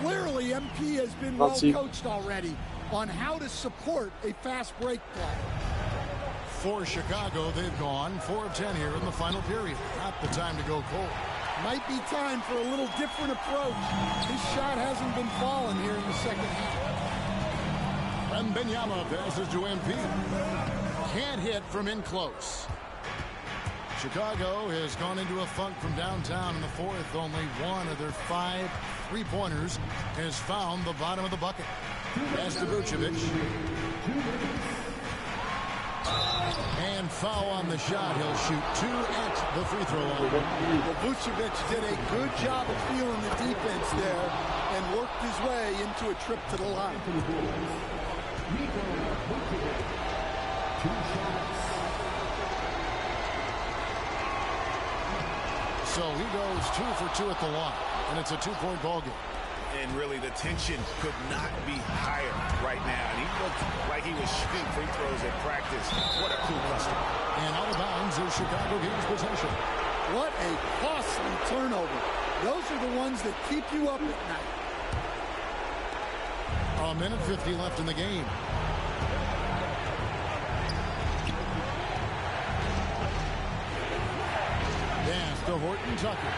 Clearly, MP has been well coached already on how to support a fast break play. For Chicago, they've gone 4 of 10 here in the final period. Not the time to go cold. Might be time for a little different approach. His shot hasn't been falling here in the second half. Wembanyama passes to MP. Can't hit from in close. Chicago has gone into a funk from downtown in the fourth. Only one of their 5 3-pointers has found the bottom of the bucket. Pass to Vucevic. And foul on the shot. He'll shoot 2 at the free throw line. Well, Vucevic did a good job of feeling the defense there and worked his way into a trip to the line. So he goes 2 for 2 at the line, and it's a 2-point ball game. And really, the tension could not be higher right now. And he looked like he was shooting free throws at practice. What a cool customer. And out of bounds is Chicago gains possession. What a costly turnover. Those are the ones that keep you up at night. A minute 50 left in the game. Pass to Horton Tucker.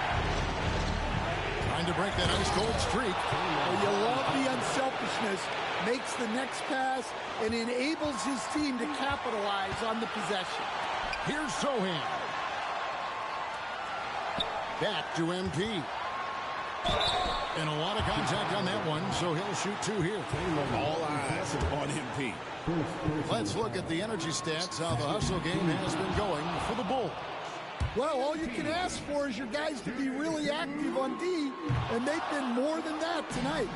Trying to break that ice cold streak. Well, you love the unselfishness. Makes the next pass and enables his team to capitalize on the possession. Here's Sohan. Back to MP. And a lot of contact on that one, so he'll shoot two here. All eyes on MP. Let's look at the energy stats, how the hustle game has been going for the Bulls. Well, all you can ask for is your guys to be really active on D, and they've been more than that tonight.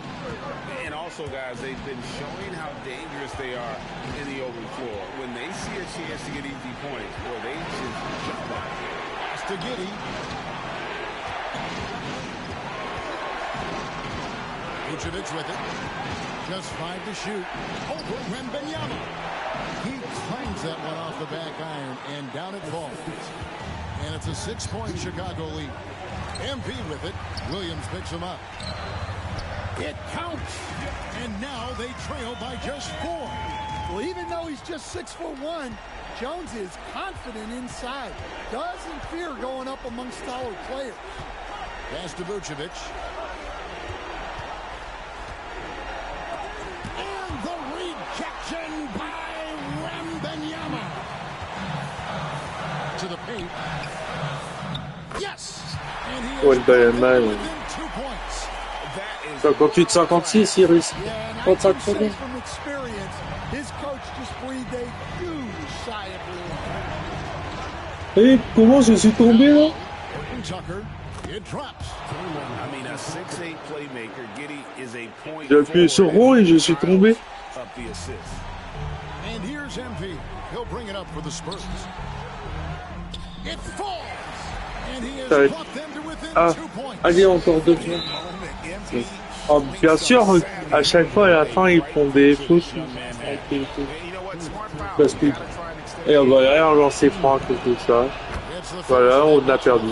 And also, guys, they've been showing how dangerous they are in the open floor. When they see a chance to get easy points, boy, they just jump on it. Pass to Giddey. Vucevic with it. Just 5 to shoot. Over Wembanyama. He claims that one off the back iron, and down it falls. And it's a 6-point Chicago lead. MP with it. Williams picks him up. It counts. And now they trail by just 4. Well, even though he's just 6'1", Jones is confident inside. Doesn't fear going up amongst taller players. Pass to Vucevic. And the rejection by Wembanyama. To the paint. Yes! Wembanyama. 58-56, Cyrus. 35 secondes. From experience, his coach just breathed a huge sigh of relief. Et comment je suis tombé là? Tucker, it drops. I mean, a 6'8" playmaker. Giddey is a point. J'ai appuyé sur rond et je suis tombé. Up the assist. And here's MP. He'll bring it up for the Spurs. It falls. And he has brought them to within 2 points. Allez, encore 2 points. Oh, bien sûr, à chaque fois à la fin, ils font des fautes. Parce que, et on va rien lancer franc, tout ça. Voilà, on a perdu.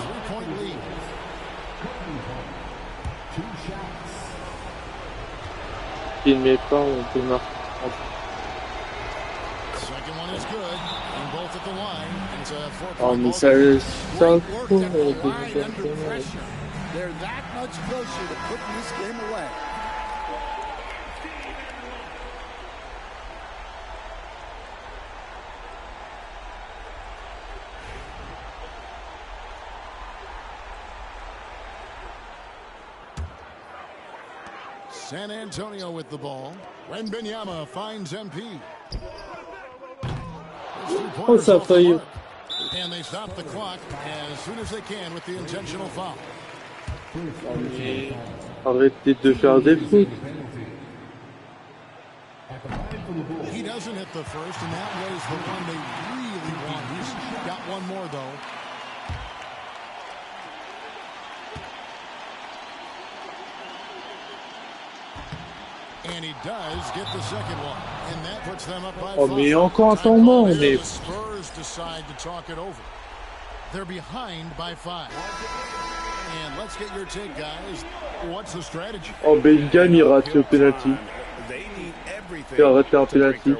Il ne met pas, on peut marquer. Oh, mais ça They're that much closer to putting this game away. San Antonio with the ball. Wembanyama finds MP. Oh, ça a failli. And they stop the clock as soon as they can with the intentional foul. Arrêtez de faire des fautes. He doesn't hit the first, and that was the one they really want. He's got one more, though. And he does get the second one, and that puts them up by 5. Oh, mais encore un temps mort, mais... The Spurs decide to talk it over. They're behind by 5. And let's get your take, guys. What's the strategy? Oh, Bellingham, il rate le penalty. Il a raté un penalty.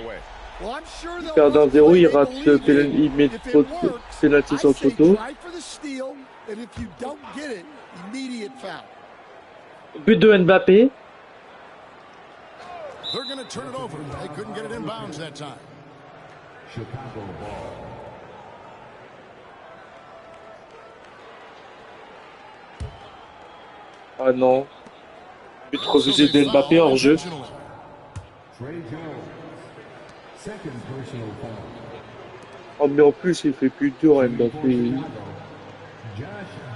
Il perd d'un 0, il rate le penalty, il met trop de penalty sur le photo. But de Mbappé. They're going to turn it over. They couldn't get it in bounds that time. Chicago ball. Ah non. But refusé de Mbappé hors jeu. Trey Jones. Second personal foul. Oh mais en plus il fait plus dur Mbappé. Josh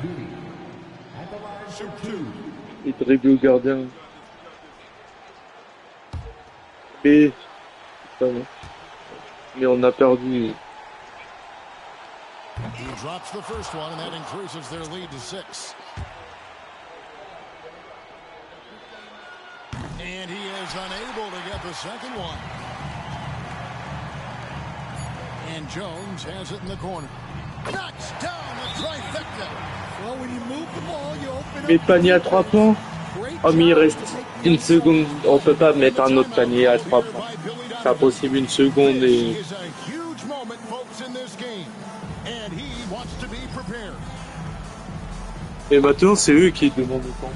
Giddey. At the line for 2. Il dribble le gardien. Mais on a perdu. He drops the first one, and that increases their lead to 6. And he is unable to get the second one. And Jones has it in the corner. Knocks down the trifecta. Well, when you move the ball, you open Mais panier à 3 points. Oh, mais il reste une seconde. On peut pas mettre un autre panier à 3 points. C'est pas possible, une seconde et... Et maintenant, c'est eux qui demandent le temps.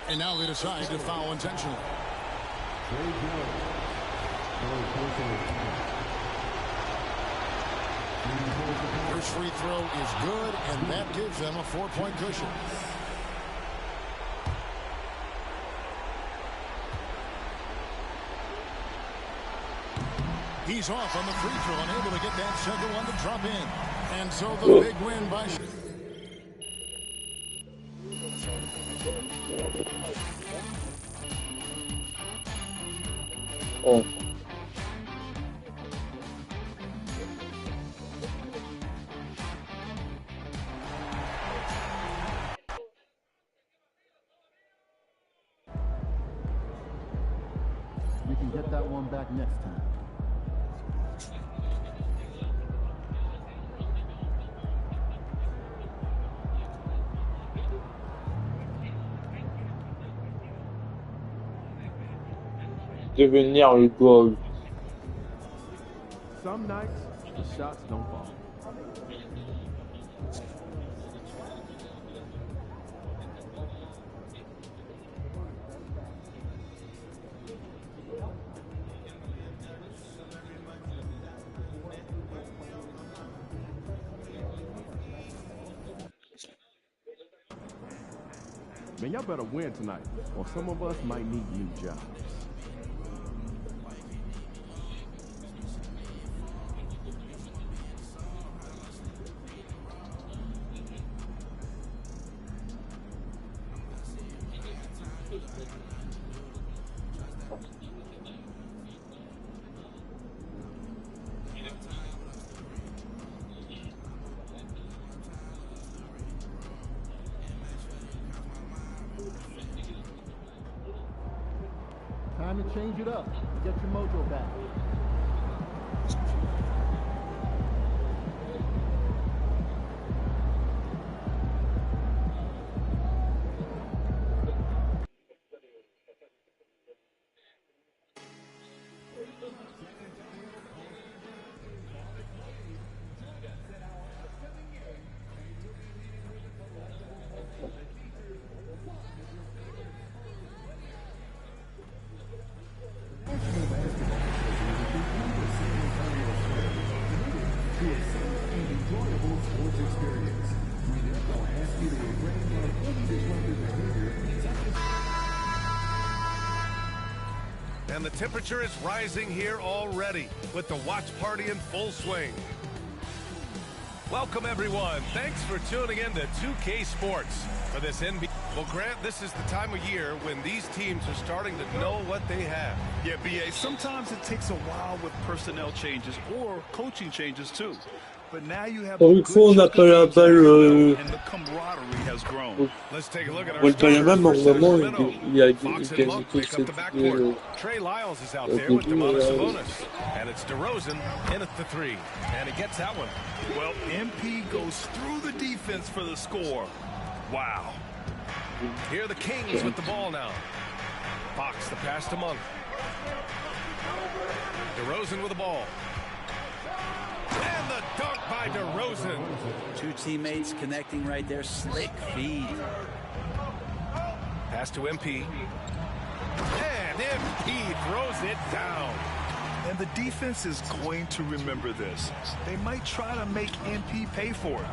And now they decide to foul intentionally. First free throw is good, and that gives them a 4-point cushion. He's off on the free throw and able to get that second one to drop in. And so the big win by... Oh. We can get that one back next time. Devenir le goal. Some nights the shots don't fall. Man, y'all better win tonight, or some of us might need new jobs. Time to change it up. Get your mojo back. And the temperature is rising here already with the watch party in full swing. Welcome, everyone. Thanks for tuning in to 2K Sports for this NBA. Well, Grant, this is the time of year when these teams are starting to know what they have. Yeah, B.A., sometimes it takes a while with personnel changes or coaching changes, too. But now you have Une fois, on n'a pas la balle. and the camaraderie has grown. Let's take a look at On le perd même normalement, il a gagné tout cette Trey Lyles is out there with Domantas Sabonis. And it's DeRozan in at the three. And he gets that one. Well, MP goes through the defense for the score. Wow. Here are the Kings with the ball now. Fox, the pass to Monk. DeRozan with the ball. And the dunk by DeRozan. Two teammates connecting right there. Slick feed. Pass to MP. And MP throws it down. And the defense is going to remember this. They might try to make MP pay for it.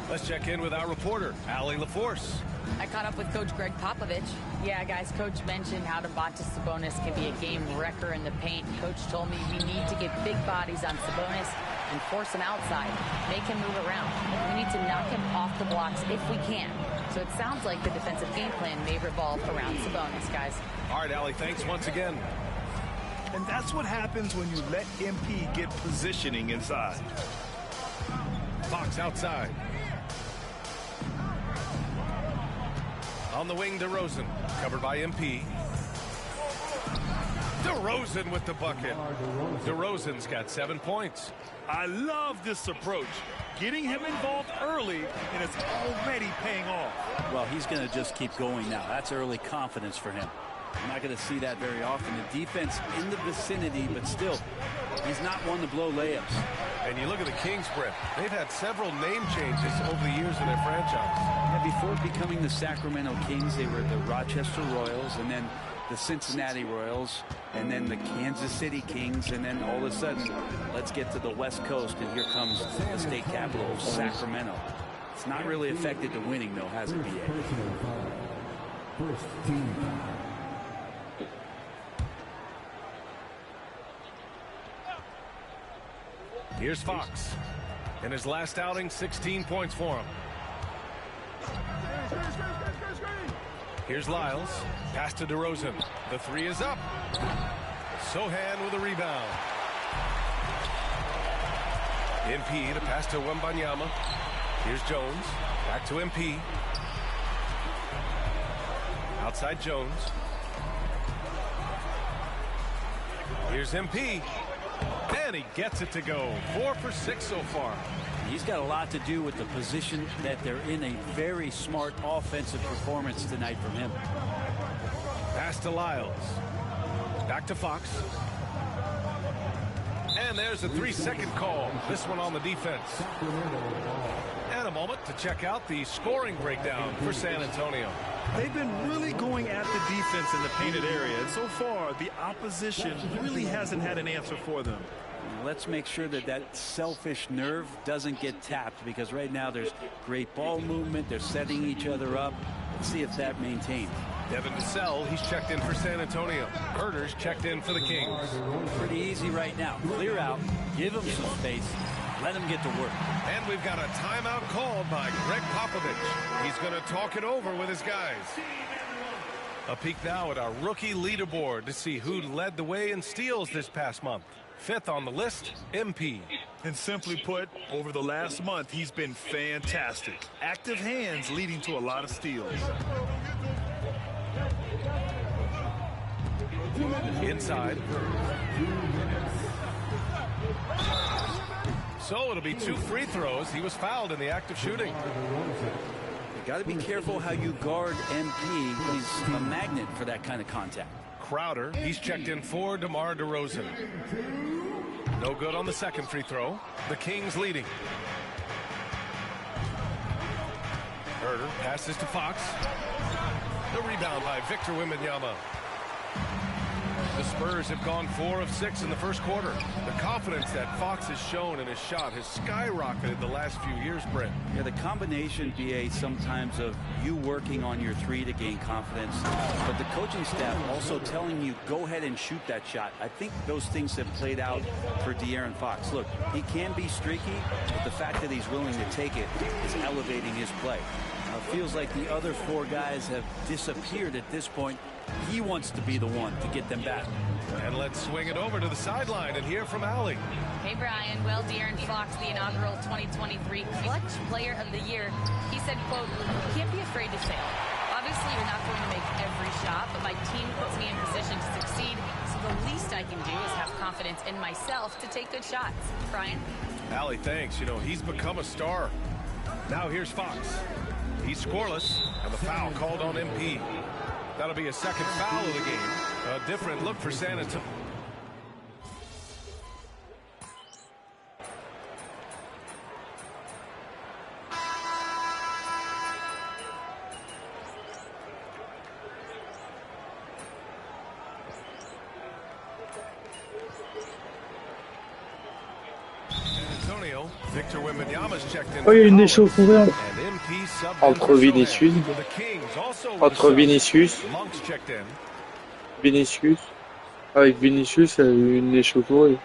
Let's check in with our reporter, Allie LaForce. I caught up with Coach Greg Popovich. Yeah, guys, Coach mentioned how Domantas Sabonis can be a game wrecker in the paint. Coach told me we need to get big bodies on Sabonis and force him outside, make him move around. We need to knock him off the blocks if we can. So it sounds like the defensive game plan may revolve around Sabonis, guys. All right, Allie, thanks once again. And that's what happens when you let MP get positioning inside. Fox outside. On the wing, DeRozan, covered by MP. DeRozan with the bucket. DeRozan's got 7 points. I love this approach. Getting him involved early, and it's already paying off. Well, he's going to just keep going now. That's early confidence for him. I'm not going to see that very often. The defense in the vicinity, but still, he's not one to blow layups. And you look at the Kings, Brett. They've had several name changes over the years in their franchise. Yeah, before becoming the Sacramento Kings, they were the Rochester Royals, and then the Cincinnati Royals, and then the Kansas City Kings, and then all of a sudden, let's get to the West Coast, and here comes the state capital of Sacramento. It's not really affected the winning, though, has it, BA? First team. Here's Fox. In his last outing, 16 points for him. Here's Lyles. Pass to DeRozan. The three is up. Sohan with a rebound. MP to pass to Wembanyama. Here's Jones. Back to MP. Outside Jones. Here's MP. And he gets it to go. 4 for 6 so far. He's got a lot to do with the position that they're in. A very smart offensive performance tonight from him. Pass to Lyles. Back to Fox. And there's a 3-second call. This one on the defense. And a moment to check out the scoring breakdown for San Antonio. They've been really going at the defense in the painted area, and so far the opposition really hasn't had an answer for them. Let's make sure that that selfish nerve doesn't get tapped, because right now there's great ball movement. They're setting each other up. Let's see if that maintains. Devin Vassell, he's checked in for San Antonio. Herder's checked in for the Kings. Pretty easy right now. Clear out, give him some space, let him get to work. And we've got a timeout called by Greg Popovich. He's going to talk it over with his guys. A peek now at our rookie leaderboard to see who led the way in steals this past month. 5th on the list, MP. And simply put, over the last month, he's been fantastic. Active hands leading to a lot of steals. Inside. So it'll be 2 free throws. He was fouled in the act of shooting. You got to be careful how you guard MP. He's a magnet for that kind of contact. Crowder, he's checked in for DeMar DeRozan. No good on the second free throw. The Kings leading. Herder passes to Fox. The rebound by Victor Wembanyama. The Spurs have gone 4 of 6 in the first quarter. The confidence that Fox has shown in his shot has skyrocketed the last few years, Brett. Yeah, the combination, BA, sometimes of you working on your three to gain confidence, but the coaching staff also telling you, go ahead and shoot that shot. I think those things have played out for De'Aaron Fox. Look, he can be streaky, but the fact that he's willing to take it is elevating his play. It feels like the other 4 guys have disappeared at this point. He wants to be the one to get them back. And let's swing it over to the sideline and hear from Allie. Hey, Brian. Well, De'Aaron Fox, the inaugural 2023 Clutch Player of the Year, he said, quote, "You can't be afraid to fail. Obviously, you're not going to make every shot, but my team puts me in position to succeed, so the least I can do is have confidence in myself to take good shots." Brian? Allie, thanks. You know, he's become a star. Now here's Fox. He's scoreless, and the foul called on MP. That'll be a second foul of the game. A different look for San Antonio. Victor Wembanyama's checked in. Oh, il y a une échauffourée entre Vinicius. Avec Vinicius, il y a eu une échauffourée.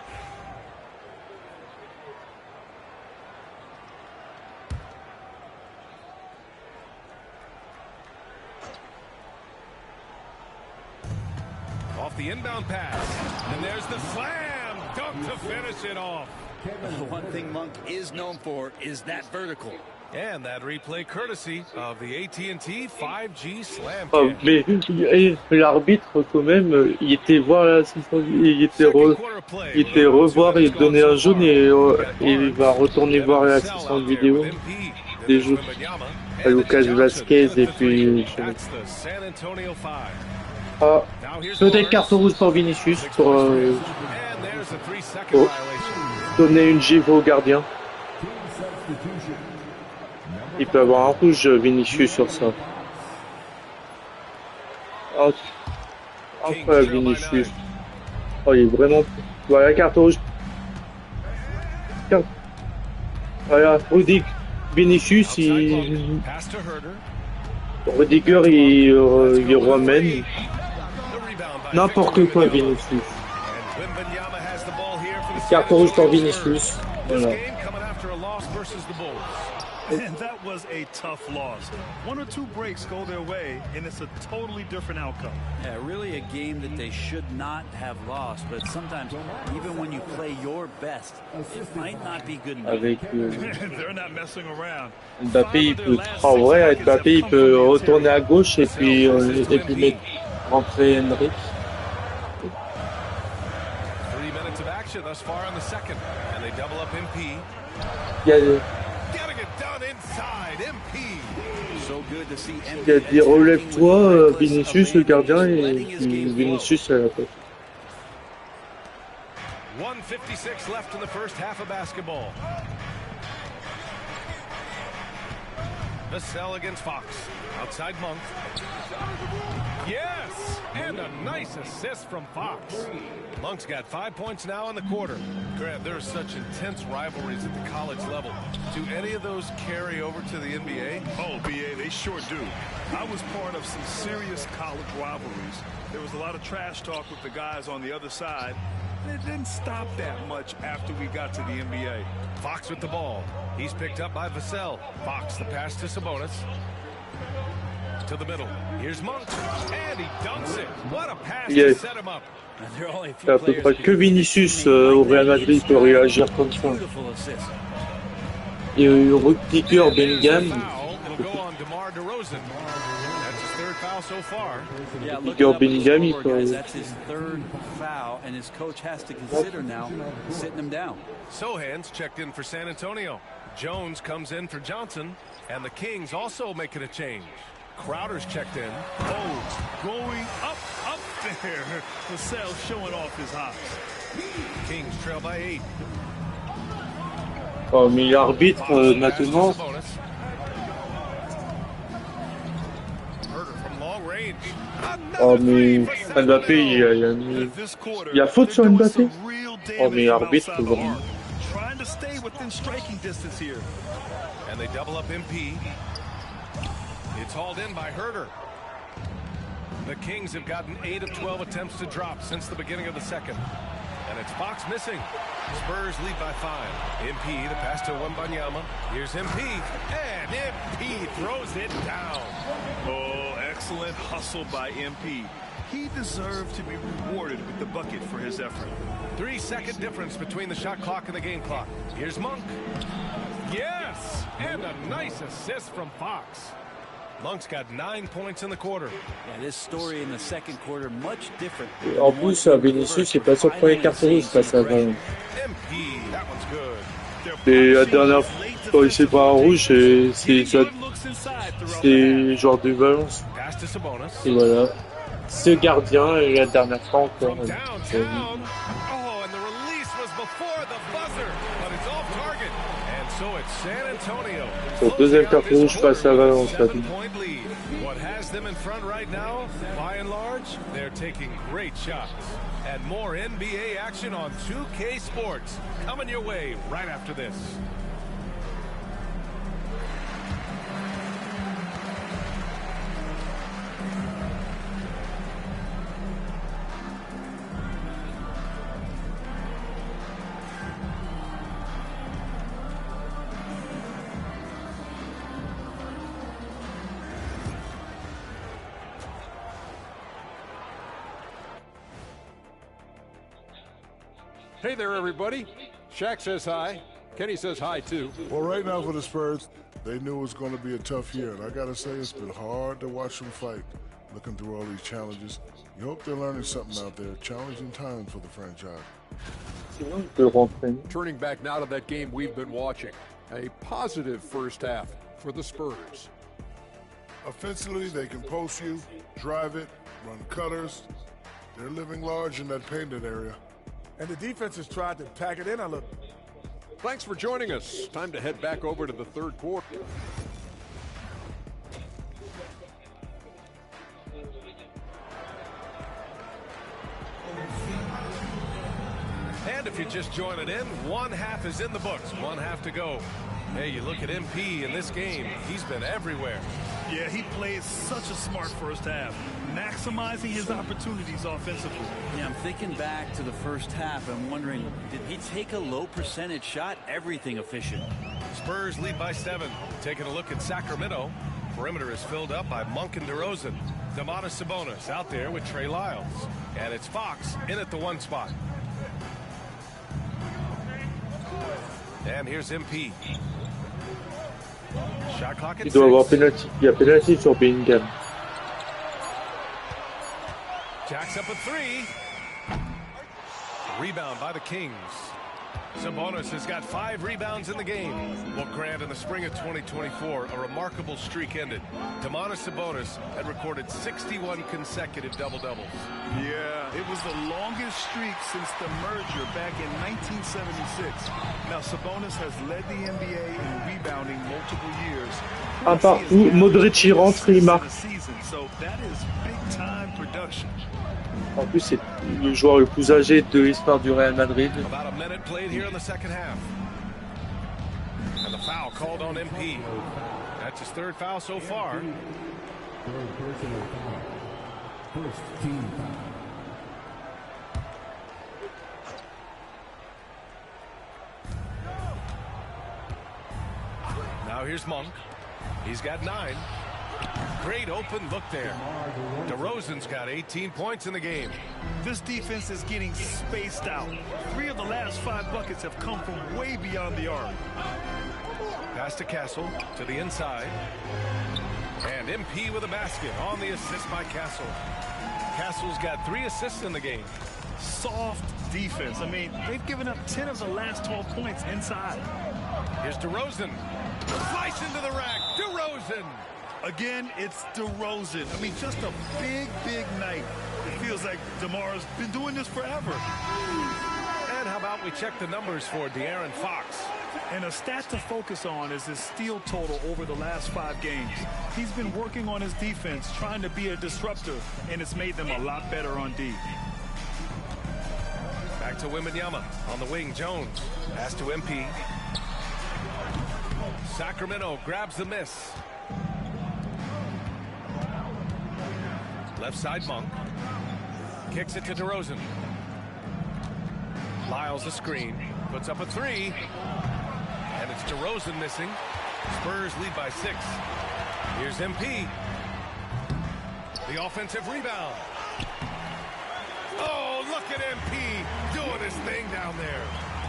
Off the inbound pass, and there's the slam dunk to finish it off. One thing Monk is known for is that vertical. And that replay courtesy of the AT&T 5G Slam Oh, Cam. mais l'arbitre quand même, il était voir l'assistant, il était revoir et donner un jaune et il va retourner voir l'assistant vidéo des jeux. Lucas Vasquez et puis peut-être carton rouge pour Vinicius pour donner une gifle au gardien. Il peut avoir un rouge Vinicius sur ça. Oh, enfin Vinicius. Oh, il est vraiment... Voilà, carte rouge. Voilà, Rudiger. Vinicius, Rudiger, il remène. N'importe quoi, Vinicius. Carte rouge pour Vinicius. Voilà. And that was a tough loss. One or two breaks go their way, and it's a totally different outcome. Yeah, really a game that they should not have lost, but sometimes, even when you play your best, it might not be good enough. Avec They're not messing around. Mbappé, il peut, en vrai, Mbappé, il peut retourner à gauche et puis mettre rentrer Henry. 3 minutes of action thus far in the second, and they double up MP. Il y a des relève-toi, Vinicius le gardien et Vinicius à la tête. 1:56 left in the first half of basketball. Vassell against Fox. Outside Monk. Yes! And a nice assist from Fox. Monk's got 5 points now in the quarter. Grant, there are such intense rivalries at the college level. Do any of those carry over to the NBA? Oh, BA, they sure do. I was part of some serious college rivalries. There was a lot of trash talk with the guys on the other side. It didn't stop that much after we got to the NBA. Fox with the ball. He's picked up by Vassell. Fox, the pass to Sabonis. To the middle. Here's Monk. And he dunks it. What a pass to set him up. C'est à peu près que Vinicius au Real Madrid peut réagir comme ça. Et Rudiger, Bellingham. Rudiger, Bellingham, il peut. That's his third foul, and his coach has to consider now sitting him down. Sohan's checked in for San Antonio. Jones comes in for Johnson, and the Kings also making a change. Crowder's checked in. Oh, going up there. Vassell showing off his hops. Kings trail by 8. Oh, mais l'arbitre maintenant. Oh, mais Mbappé, il y a faute sur Mbappé. Oh, mais l'arbitre, vraiment. Trying to stay within striking distance here. And they double up MP. It's hauled in by Herter. The Kings have gotten 8 of 12 attempts to drop since the beginning of the second. And it's Fox missing. Spurs lead by 5. MP, the pass to Wembanyama. Here's MP. And MP throws it down. Oh, excellent hustle by MP. He deserved to be rewarded with the bucket for his effort. 3-second difference between the shot clock and the game clock. Here's Monk. Yes! And a nice assist from Fox. Monk's got 9 points in the quarter. Yeah, this story in the second quarter much different. En plus, Vinicius n'est pas sur le premier carton rouge face à Valence. Et la dernière fois, quand il s'est pas en rouge, c'est genre de Valence. Et voilà. Ce gardien, et la dernière fois encore. Son deuxième carton rouge face à Valence. What has them in front right now, by and large, they're taking great shots. And more NBA action on 2K Sports coming your way right after this. Hey there, everybody. Shaq says hi. Kenny says hi, too. Well, right now for the Spurs, they knew it was going to be a tough year. And I got to say, it's been hard to watch them fight, looking through all these challenges. You hope they're learning something out there. Challenging times for the franchise. Turning back now to that game we've been watching. A positive first half for the Spurs. Offensively, they can post you, drive it, run cutters. They're living large in that painted area. And the defense has tried to pack it in a little. Thanks for joining us. Time to head back over to the third quarter. And if you're just joining in, one half is in the books, one half to go. Hey, you look at MP in this game, he's been everywhere. Yeah, he played such a smart first half, maximizing his opportunities offensively. Yeah, I'm thinking back to the first half. I'm wondering, did he take a low percentage shot? Everything efficient. Spurs lead by 7. Taking a look at Sacramento. Perimeter is filled up by Monk and DeRozan. Domantas Sabonis out there with Trey Lyles. And it's Fox in at the 1 spot. And here's MP. Shot clock at 6. Il doit avoir penalty. Il y a penalty sur Bellingham. Jacks up a 3. Rebound by the Kings. Sabonis has got 5 rebounds in the game. Well, Grant, in the spring of 2024, a remarkable streak ended. Domantas Sabonis had recorded 61 consecutive double-doubles. Yeah, it was the longest streak since the merger back in 1976. Now, Sabonis has led the NBA in rebounding multiple years. Ah, par où Modric y rentre, il marque. So that is big-time production. En plus, c'est le joueur le plus âgé de l'histoire du Real Madrid. About a minute played here in the second half. And the foul called on MP. That's his 3rd foul so far. 3rd personal foul. 1st team foul. Now here's Monk. He's got 9. Great open look there. DeRozan's got 18 points in the game. This defense is getting spaced out. 3 of the last 5 buckets have come from way beyond the arc. Pass to Castle to the inside. And MP with a basket on the assist by Castle. Castle's got 3 assists in the game. Soft defense. I mean, they've given up 10 of the last 12 points inside. Here's DeRozan. Slice into the rack. DeRozan. Again, it's DeRozan. I mean, just a big, big night. It feels like DeMar's been doing this forever. And how about we check the numbers for De'Aaron Fox? And a stat to focus on is his steal total over the last 5 games. He's been working on his defense, trying to be a disruptor, and it's made them a lot better on D. Back to Wembanyama on the wing. Jones. Pass to MP. Sacramento grabs the miss. Left side Monk. Kicks it to DeRozan. Lyles the screen. Puts up a 3. And it's DeRozan missing. Spurs lead by 6. Here's MP. The offensive rebound. Oh, look at MP doing his thing down there.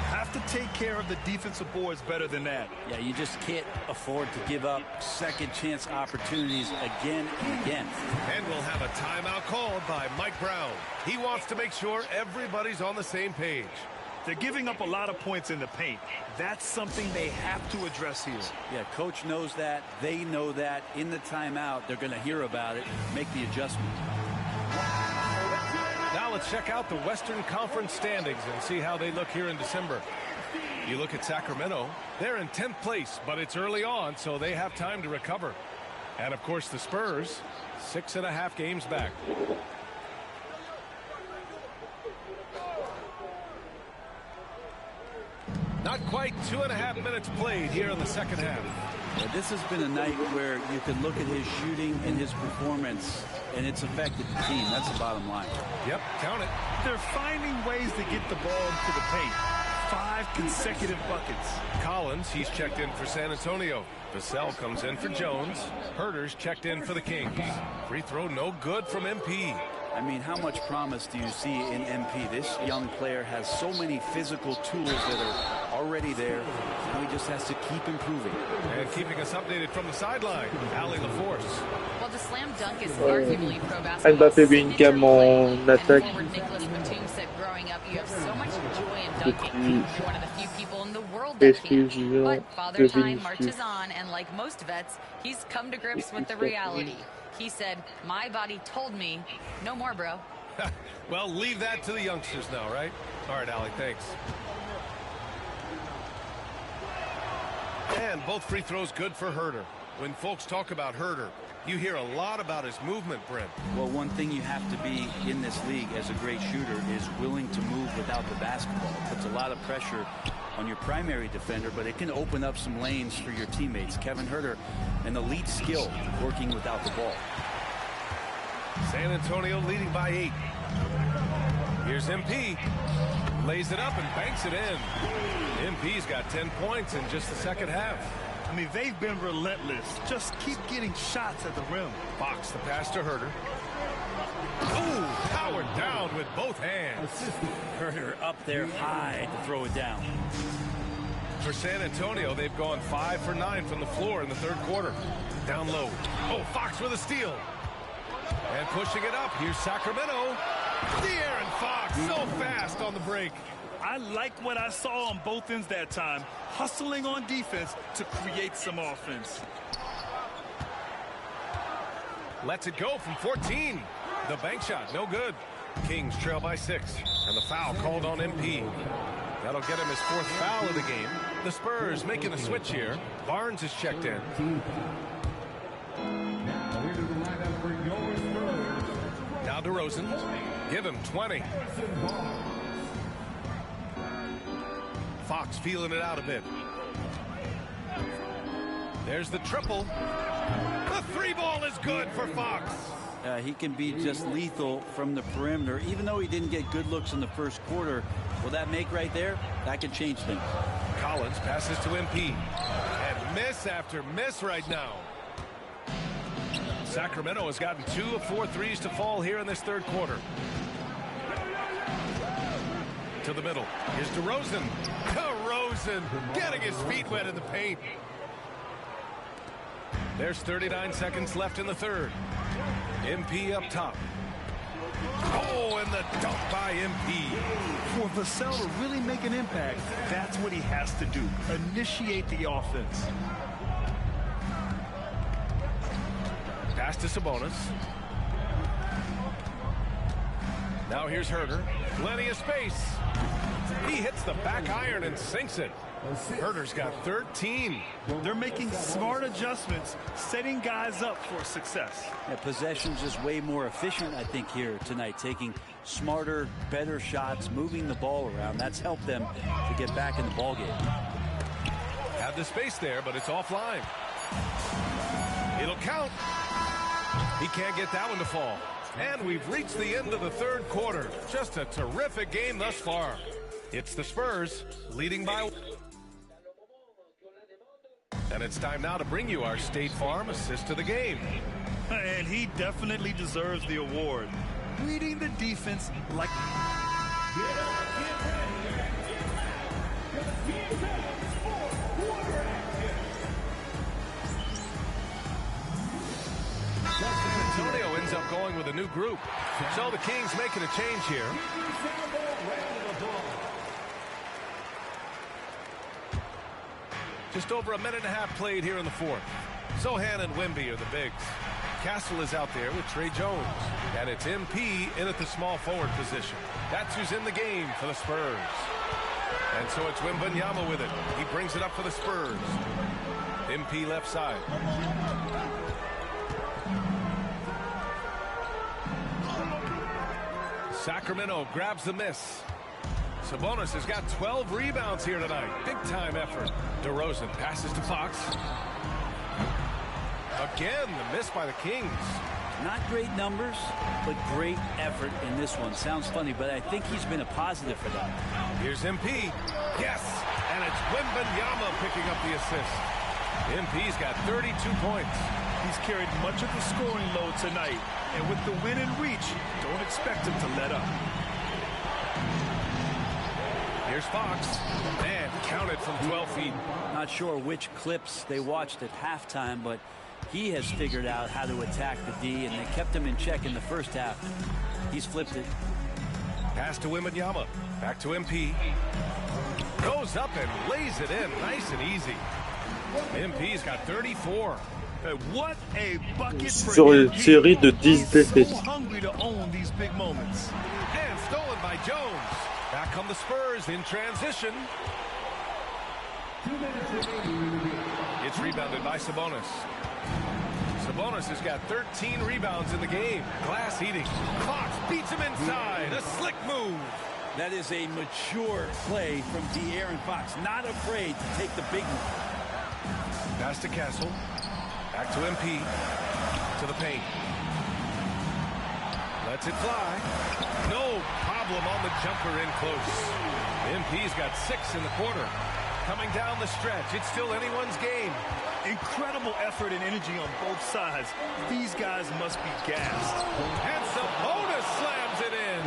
Have to take care of the defensive boards better than that. Yeah, you just can't afford to give up second chance opportunities again and again. And we'll have a timeout called by Mike Brown. He wants to make sure everybody's on the same page. They're giving up a lot of points in the paint. That's something they have to address here. Yeah, coach knows that. They know that. In the timeout, they're going to hear about it, make the adjustment. Now let's check out the Western Conference standings and see how they look here in December. You look at Sacramento, they're in 10th place, but it's early on, so they have time to recover. And of course the Spurs, 6.5 games back. Not quite 2.5 minutes played here in the second half. Yeah, this has been a night where you can look at his shooting and his performance, and it's affected the team. That's the bottom line. Yep, count it. They're finding ways to get the ball into the paint. 5 consecutive buckets. Collins, he's checked in for San Antonio. Vassell comes in for Jones. Herter's checked in for the Kings. Free throw no good from MP. I mean, how much promise do you see in MP? This young player has so many physical tools that are already there. Now he just has to keep improving. And keeping us updated from the sideline, Allie LaForce. Well, the slam dunk is arguably pro basketball. Mbappé Bellingham en attaque. Nicholas Batum said growing up, you have so much joy in dunking. You're one of the few people in the world that can. But Father Time marches on, and like most vets, he's come to grips with the reality. He said, my body told me, no more, bro. Well, leave that to the youngsters now, right? All right, Allie, thanks. And both free throws good for Huerter. When folks talk about Huerter, you hear a lot about his movement, Brent. Well, one thing you have to be in this league as a great shooter is willing to move without the basketball. It puts a lot of pressure on your primary defender, but it can open up some lanes for your teammates. Kevin Huerter, an elite skill working without the ball. San Antonio leading by 8. Here's MP. Lays it up and banks it in. MP's got 10 points in just the second half. I mean, they've been relentless. Just keep getting shots at the rim. Fox, the pass to Huerter. Ooh, powered down with both hands. Huerter up there high to throw it down. For San Antonio, they've gone 5 for 9 from the floor in the third quarter. Down low. Oh, Fox with a steal. And pushing it up, here's Sacramento. De'Aaron Fox, so fast on the break. I like what I saw on both ends that time. Hustling on defense to create some offense. Lets it go from 14. The bank shot, no good. Kings trail by 6. And the foul called on MP. That'll get him his 4th foul of the game. The Spurs making a switch here. Barnes is checked in. Now DeRozan. Give him 20. Fox feeling it out a bit. There's the triple. The 3-ball is good for Fox. He can be just lethal from the perimeter. Even though he didn't get good looks in the first quarter, will that make right there? That could change things. Collins passes to MP. And miss after miss right now. Sacramento has gotten 2 of 4 threes to fall here in this third quarter. To the middle. Here's DeRozan. DeRozan getting his feet wet in the paint. There's 39 seconds left in the third. MP up top. Oh, and the dunk by MP. For Vassell to really make an impact, that's what he has to do. Initiate the offense. Pass to Sabonis. Now here's Huerter. Plenty of space. He hits the back iron and sinks it. Huerter's got 13. They're making smart adjustments, setting guys up for success. Yeah, possession's just way more efficient, I think, here tonight. Taking smarter, better shots, moving the ball around. That's helped them to get back in the ballgame. Have the space there, but it's offline. It'll count. He can't get that one to fall. And we've reached the end of the third quarter. Just a terrific game thus far. It's the Spurs leading by. And it's time now to bring you our State Farm assist of the game. And he definitely deserves the award. Reading the defense like... Antonio ends up going with a new group. So the Kings making a change here. Just over a minute and a half played here in the fourth. Sochan and Wemby are the bigs. Castle is out there with Trey Jones. And it's MP in at the small forward position. That's who's in the game for the Spurs. And so it's Wembanyama with it. He brings it up for the Spurs. MP left side. Sacramento grabs the miss. Sabonis has got 12 rebounds here tonight. Big time effort. DeRozan passes to Fox. Again, the miss by the Kings. Not great numbers, but great effort in this one. Sounds funny, but I think he's been a positive for that. Here's MP. Yes, and it's Wembanyama picking up the assist. MP's got 32 points. He's carried much of the scoring load tonight. And with the win in reach, don't expect him to let up. Here's Fox. Man, counted from 12 feet. Not sure which clips they watched at halftime, but he has figured out how to attack the D, and they kept him in check in the first half. He's flipped it. Pass to Wembanyama. Back to MP. Goes up and lays it in. Nice and easy. MP's got 34. What a bucket Sur une série de 10 défaites. So hungry to own these big moments. And stolen by Jones. Back come the Spurs in transition. It's rebounded by Sabonis. Sabonis has got 13 rebounds in the game. Glass eating. Fox beats him inside. A slick move. That is a mature play from De'Aaron Fox. Not afraid to take the big one. Pass to Castle. Back to MP. To the paint. Lets it fly. No problem on the jumper in close. MP's got 6 in the quarter. Coming down the stretch. It's still anyone's game. Incredible effort and energy on both sides. These guys must be gassed. And Sabonis slams it in.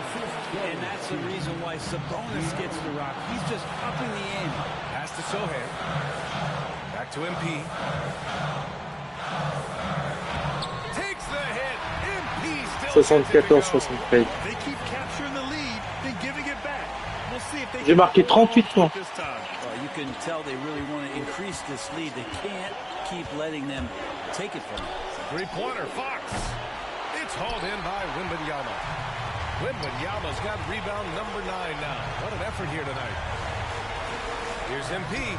And that's the reason why Sabonis gets the rock. He's just upping the ante. Pass to Sohan. Back to MP. Takes the hit. MP still 74-73. They keep capturing the lead, then giving it back. We'll see if they J'ai marqué 38 points. You can tell they really want to increase this lead. They can't keep letting them take it from them. Three-pointer, Fox. It's hauled in by Wembanyama. Wembanyama's got rebound number 9 now. What an effort here tonight. Here's MP.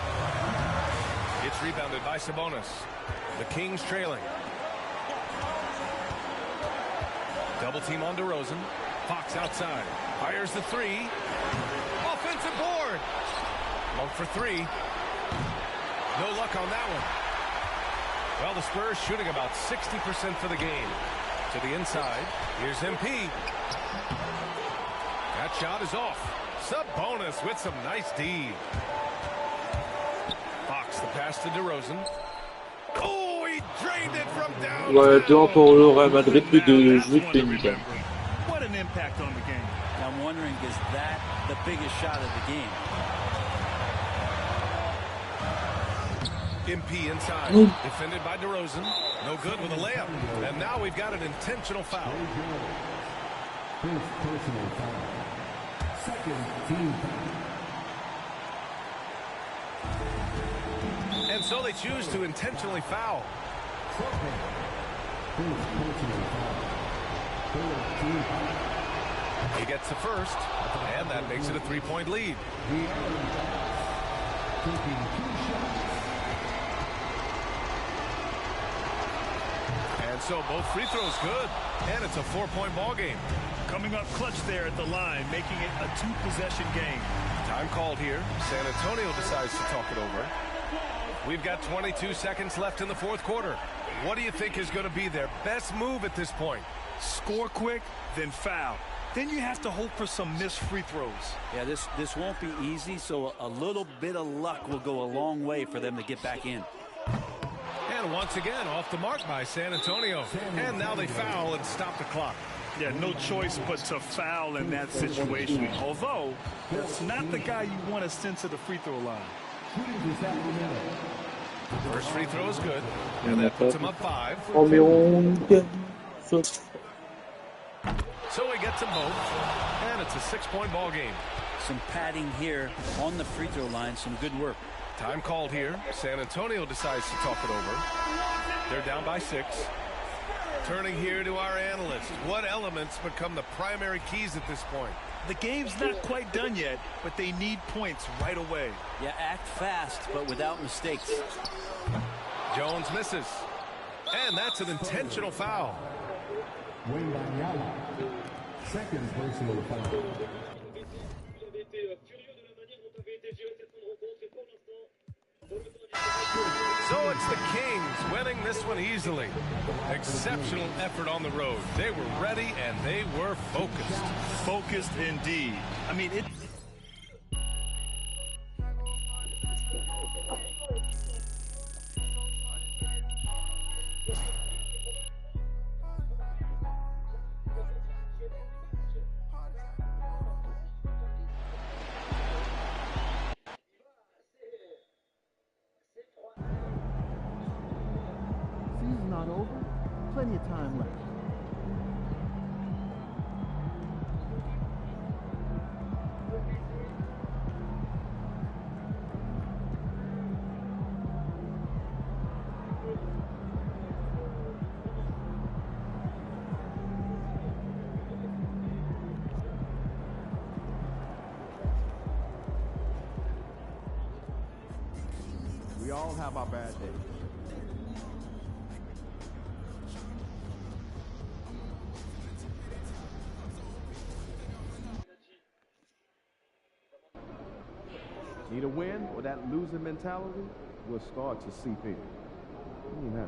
It's rebounded by Sabonis. The Kings trailing. Double team on DeRozan. Fox outside. Fires the three. Offensive board. Long for 3. No luck on that one. Well, the Spurs shooting about 60% for the game. To the inside. Here's MP. That shot is off. Sabonis with some nice D. Fox, the pass to DeRozan. Oh, he drained it from down. Ouais, 2-1 pour le Real Madrid, plus de jouer que Nickel. What an impact on the game. I'm wondering, is that the biggest shot of the game? MP inside. Defended by DeRozan. No good with a layup. And now we've got an intentional foul. First personal foul. Second team foul. And so they choose to intentionally foul. First personal foul. Third team foul. He gets the first, and that makes it a 3-point lead. Taking 2 shots. And so both free throws good, and it's a 4-point ball game. Coming up clutch there at the line, making it a 2-possession game. Time called here. San Antonio decides to talk it over. We've got 22 seconds left in the fourth quarter. What do you think is going to be their best move at this point? Score quick, then foul. Then you have to hope for some missed free throws. Yeah, this won't be easy, so a little bit of luck will go a long way for them to get back in. And once again, off the mark by San Antonio. And now they foul and stop the clock. Yeah, no choice but to foul in that situation. Although, that's not the guy you want to send to the free throw line. First free throw is good. And that puts him up 5. So he gets them both. And it's a 6-point ball game. Some padding here on the free throw line. Some good work. Time called here. San Antonio decides to talk it over. They're down by 6. Turning here to our analyst. What elements become the primary keys at this point? The game's not quite done yet, but they need points right away. Yeah, act fast, but without mistakes. Jones misses. And that's an intentional foul. Wembanyama. Second personal foul. So it's the Kings winning this one easily. Exceptional effort on the road. They were ready and they were focused. Focused indeed. I mean, it. Plenty of time left. We all have our bad days. Need a win, or that losing mentality will start to seep in. You mean that?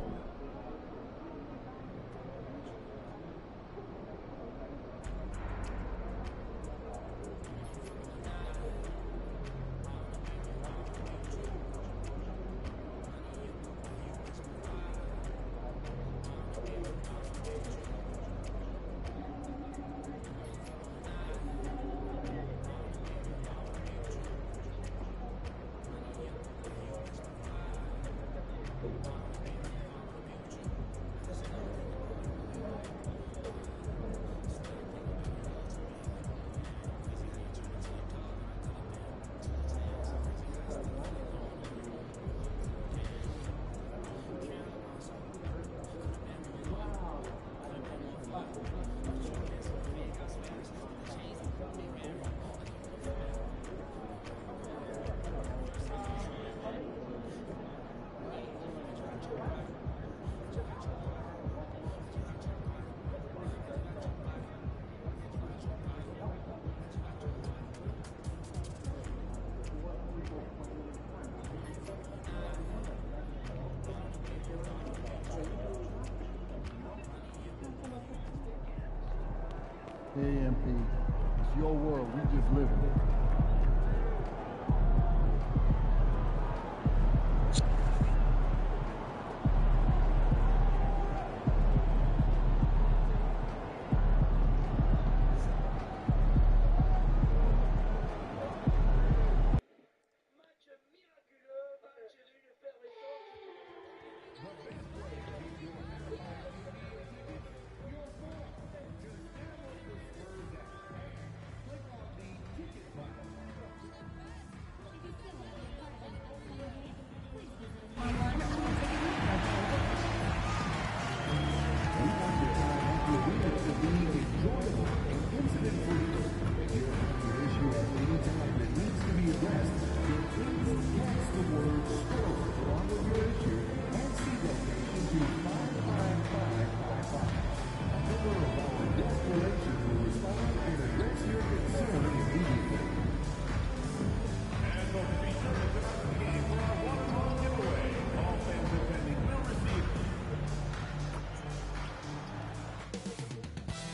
Hey, MP, it's your world. We just live in it.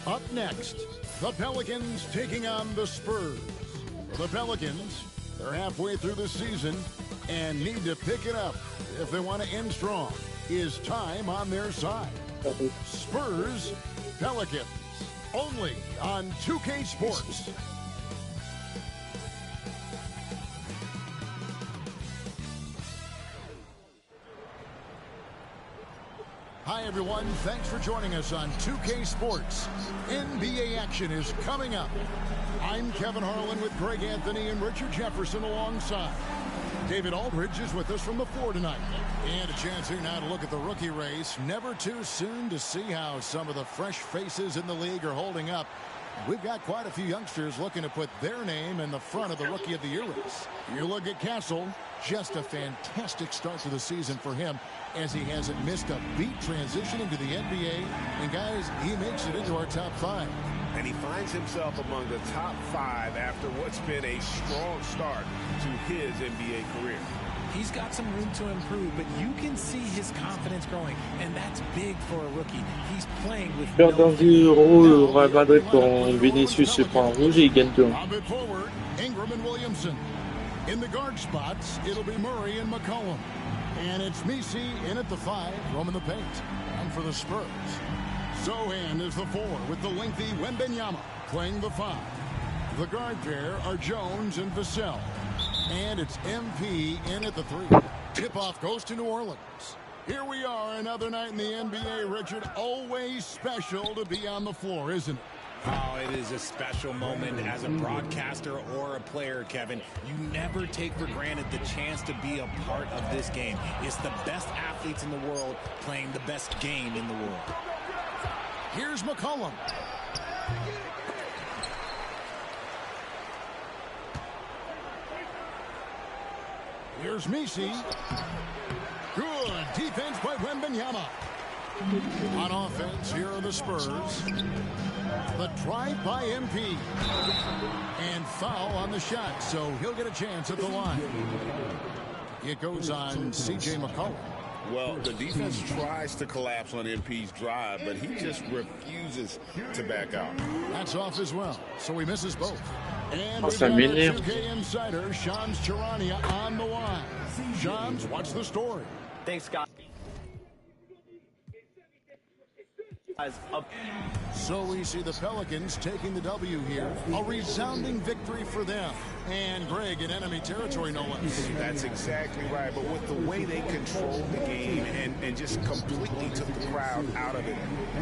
Up next, the Pelicans taking on the Spurs. For the Pelicans, they're halfway through the season and need to pick it up if they want to end strong. Is time on their side? Spurs, Pelicans, only on 2K Sports. Hi, everyone. Thanks for joining us on 2K Sports. NBA action is coming up. I'm Kevin Harlan with Greg Anthony and Richard Jefferson alongside. David Aldridge is with us from the floor tonight. And a chance here now to look at the rookie race. Never too soon to see how some of the fresh faces in the league are holding up. We've got quite a few youngsters looking to put their name in the front of the Rookie of the Year race. You look at Castle, just a fantastic start to the season for him, as he hasn't missed a beat transitioning to the NBA. And guys, he makes it into our top 5. And he finds himself among the top 5 after what's been a strong start to his NBA career. He's got some room to improve, but you can see his confidence growing, and that's big for a rookie. He's playing with Perdant 10 € au Real Madrid quand Vinicius se prend un rouge et il gagne tout. Ingram and Williamson. In the guard spots, it'll be Murray and McCollum. And it's Messi in at the 5, roaming the paint. And for the Spurs, Zohan is the 4 with the lengthy Wembanyama playing the 5. The guard pair are Jones and Vassell. And it's MP in at the 3. Tip-off goes to New Orleans. Here we are, another night in the NBA, Richard. Always special to be on the floor, isn't it? Oh, it is a special moment as a broadcaster or a player, Kevin. You never take for granted the chance to be a part of this game. It's the best athletes in the world playing the best game in the world. Here's McCollum. Here's Misi. Good defense by Wembanyama. On offense, here are the Spurs. The drive by MP. And foul on the shot, so he'll get a chance at the line. It goes on C.J. McCollum. Well, the defense tries to collapse on MP's drive, but he just refuses to back out. That's off as well, so he misses both. And Oh, we've ça got our m'énerve. 2K insider, Shams Charania, on the line. Shams, what's the story? Thanks, Scott. So we see the Pelicans taking the W here. A resounding victory for them. And Greg in enemy territory, no less. That's exactly right. But with the way they controlled the game and just completely took the crowd out of it,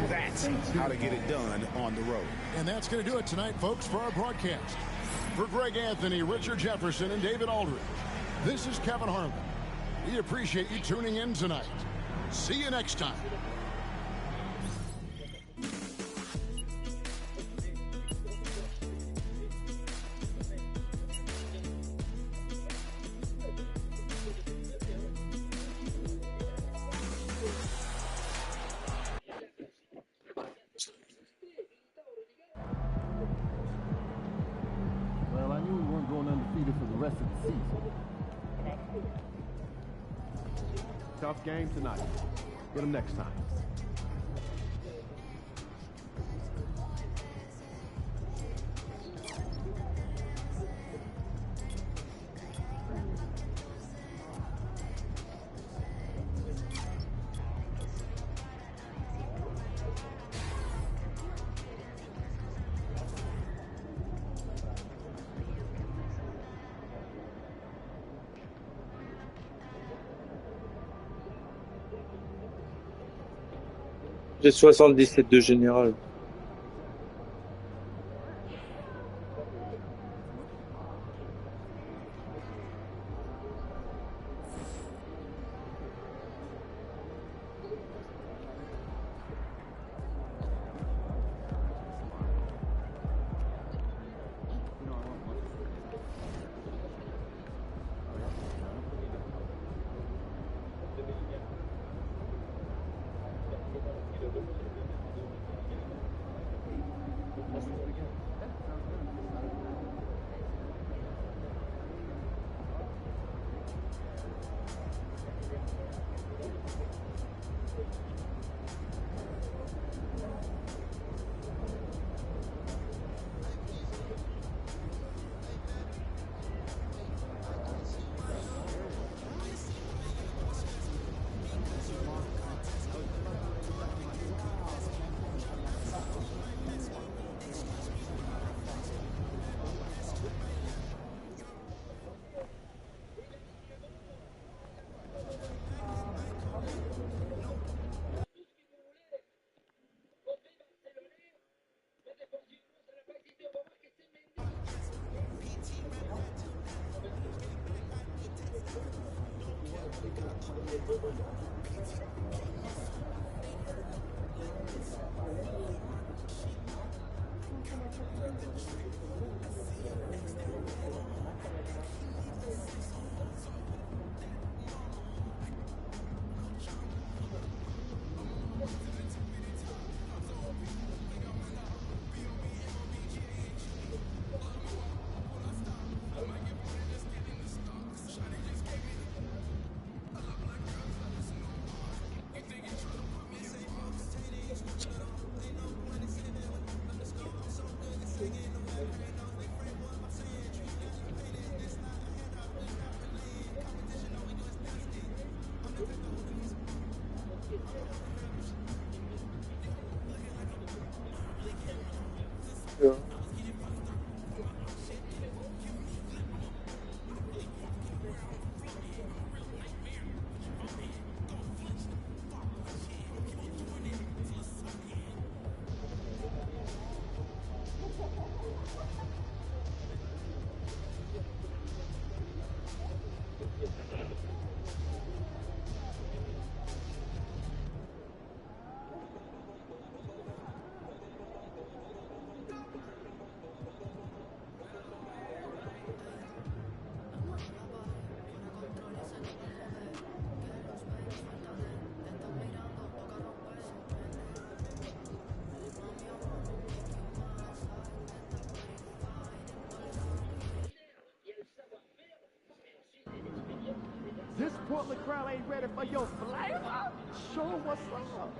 that's how to get it done on the road. And that's going to do it tonight, folks, for our broadcast. For Greg Anthony, Richard Jefferson, and David Aldridge, this is Kevin Harlan. We appreciate you tuning in tonight. See you next time. Well, I knew we weren't going undefeated for the rest of the season. Tough game tonight. Get them next time. J'ai 77 de général. Portland crowd ain't ready for your flavor? Show them what's up.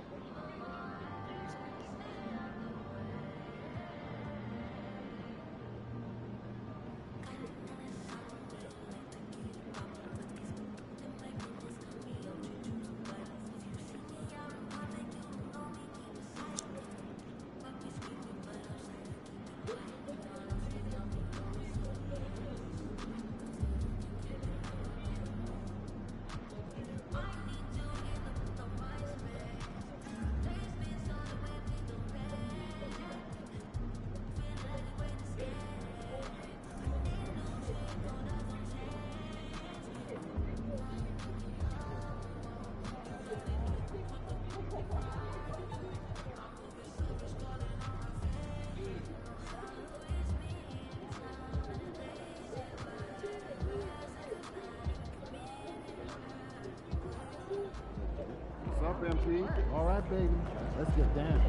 What's up, MP? All right, baby. Let's get down.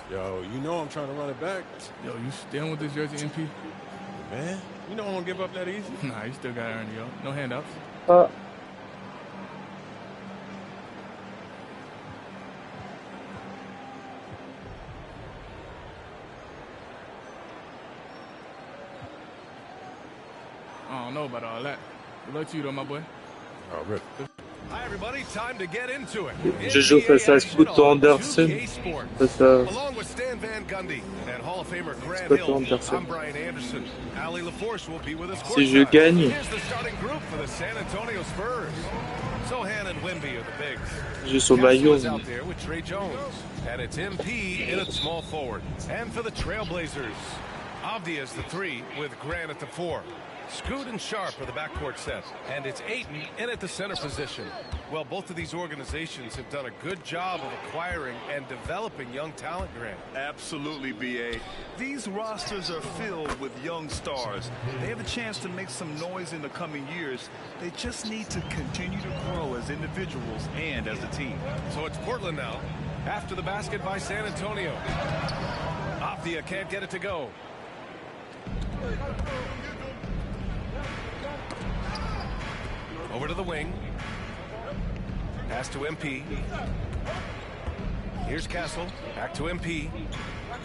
Yo, you know I'm trying to run it back. Yo, you still with this jersey, MP? Man, you know I won't give up that easy. Nah, you still got to earn it, yo. No handouts. I don't know about all that. Good luck to you, though, my boy. Oh, rip. Hi, everybody. Time to get into it. Je joue face à Scott Anderson. Face à Along with Stan Van Gundy and Hall of Famer Grant Scott Hill, Anderson. I'm Brian Anderson. Ali LaForce will be with us. Si je gagne, Here's the starting group for the San Antonio Spurs. Sohan and Wemby are the bigs. j'ai son Castle maillot. is out there with Trey Jones, and it's MP in at small forward. And for the Trailblazers, Avdia is the 3 with Grant at the 4. Scoot and Sharp are the backcourt set, and it's Ayton in at the center position. Well, both of these organizations have done a good job of acquiring and developing young talent, Grant. Absolutely, B.A. These rosters are filled with young stars. They have a chance to make some noise in the coming years. They just need to continue to grow as individuals and as a team. So it's Portland now, after the basket by San Antonio. Avdia can't get it to go. Over to the wing. Pass to MP. Here's Castle. Back to MP.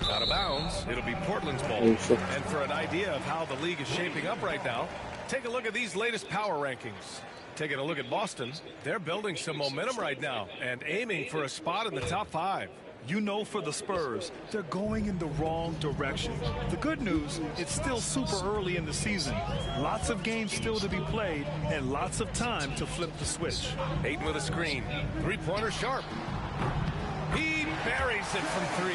Out of bounds. It'll be Portland's ball. And for an idea of how the league is shaping up right now, take a look at these latest power rankings. Taking a look at Boston, they're building some momentum right now and aiming for a spot in the top 5. You know, for the Spurs, they're going in the wrong direction. The good news, it's still super early in the season. Lots of games still to be played and lots of time to flip the switch. Ayton with a screen. Three-pointer Sharp. He buries it from 3.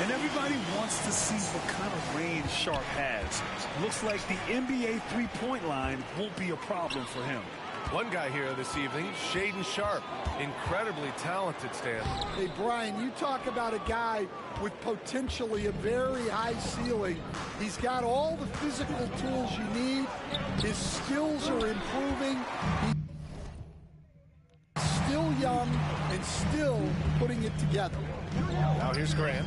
And everybody wants to see what kind of range Sharp has. Looks like the NBA three-point line won't be a problem for him. One guy here this evening, Shaedon Sharp. Incredibly talented, Stan. Hey, Brian, you talk about a guy with potentially a very high ceiling. He's got all the physical tools you need. His skills are improving. He's still young and still putting it together. Now here's Grant,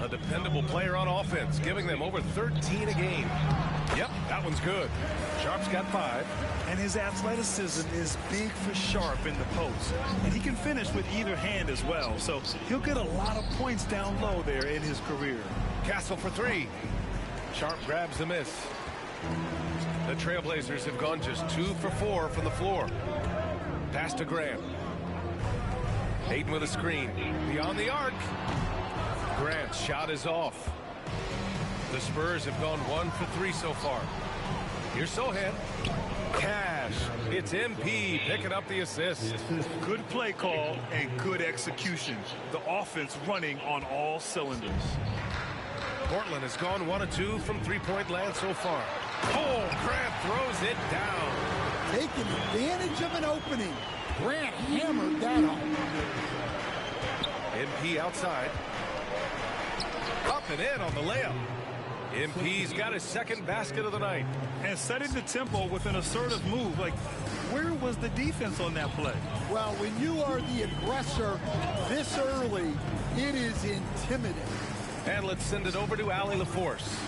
a dependable player on offense, giving them over 13 a game. Yep, that one's good. Sharp's got 5. And his athleticism is big for Sharp in the post. And he can finish with either hand as well. So he'll get a lot of points down low there in his career. Castle for 3. Sharp grabs the miss. The Trailblazers have gone just 2 for 4 from the floor. Pass to Grant. Ayton with a screen. Beyond the arc. Grant's shot is off. The Spurs have gone 1 for 3 so far. Here's Sohan. Cash. It's MP picking up the assist. Good play call and good execution. The offense running on all cylinders. Portland has gone 1 of 2 from three-point land so far. Oh, Grant throws it down. Taking advantage of an opening. Grant hammered that home. MP outside. Up and in on the layup. MP's got his second basket of the night. And setting the tempo with an assertive move. Like, where was the defense on that play? Well, when you are the aggressor this early, it is intimidating. And let's send it over to Allie LaForce.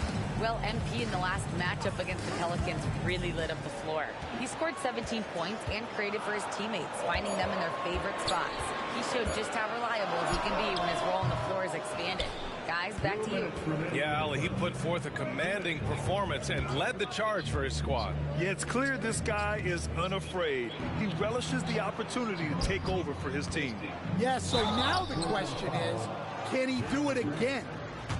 Well, MP in the last matchup against the Pelicans really lit up the floor. He scored 17 points and created for his teammates, finding them in their favorite spots. He showed just how reliable he can be when his role on the floor is expanded. Guys, back to you. Yeah, Allie, he put forth a commanding performance and led the charge for his squad. Yeah, it's clear this guy is unafraid. He relishes the opportunity to take over for his team. Yeah, so now the question is, can he do it again?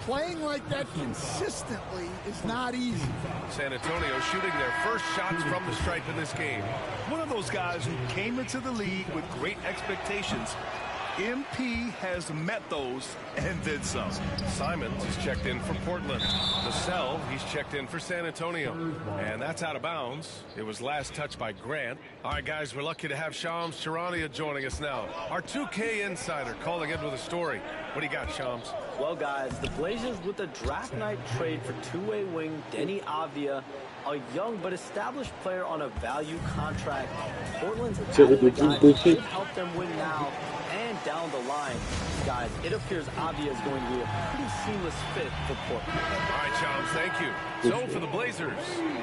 Playing like that consistently is not easy. San Antonio shooting their first shots from the stripe in this game. One of those guys who came into the league with great expectations. MP has met those and then some. Simons is checked in for Portland. Vassell, he's checked in for San Antonio. And that's out of bounds. It was last touched by Grant. All right, guys, we're lucky to have Shams Charania joining us now. Our 2K insider calling in with a story. What do you got, Shams? Well, guys, the Blazers with a draft night trade for two-way wing Denny Avdia, a young but established player on a value contract. Portland's added a guy who should help them win now and down the line. Guys, it appears Avdia is going to be a pretty seamless fit for Portland. All right, Shams, thank you. So for the Blazers,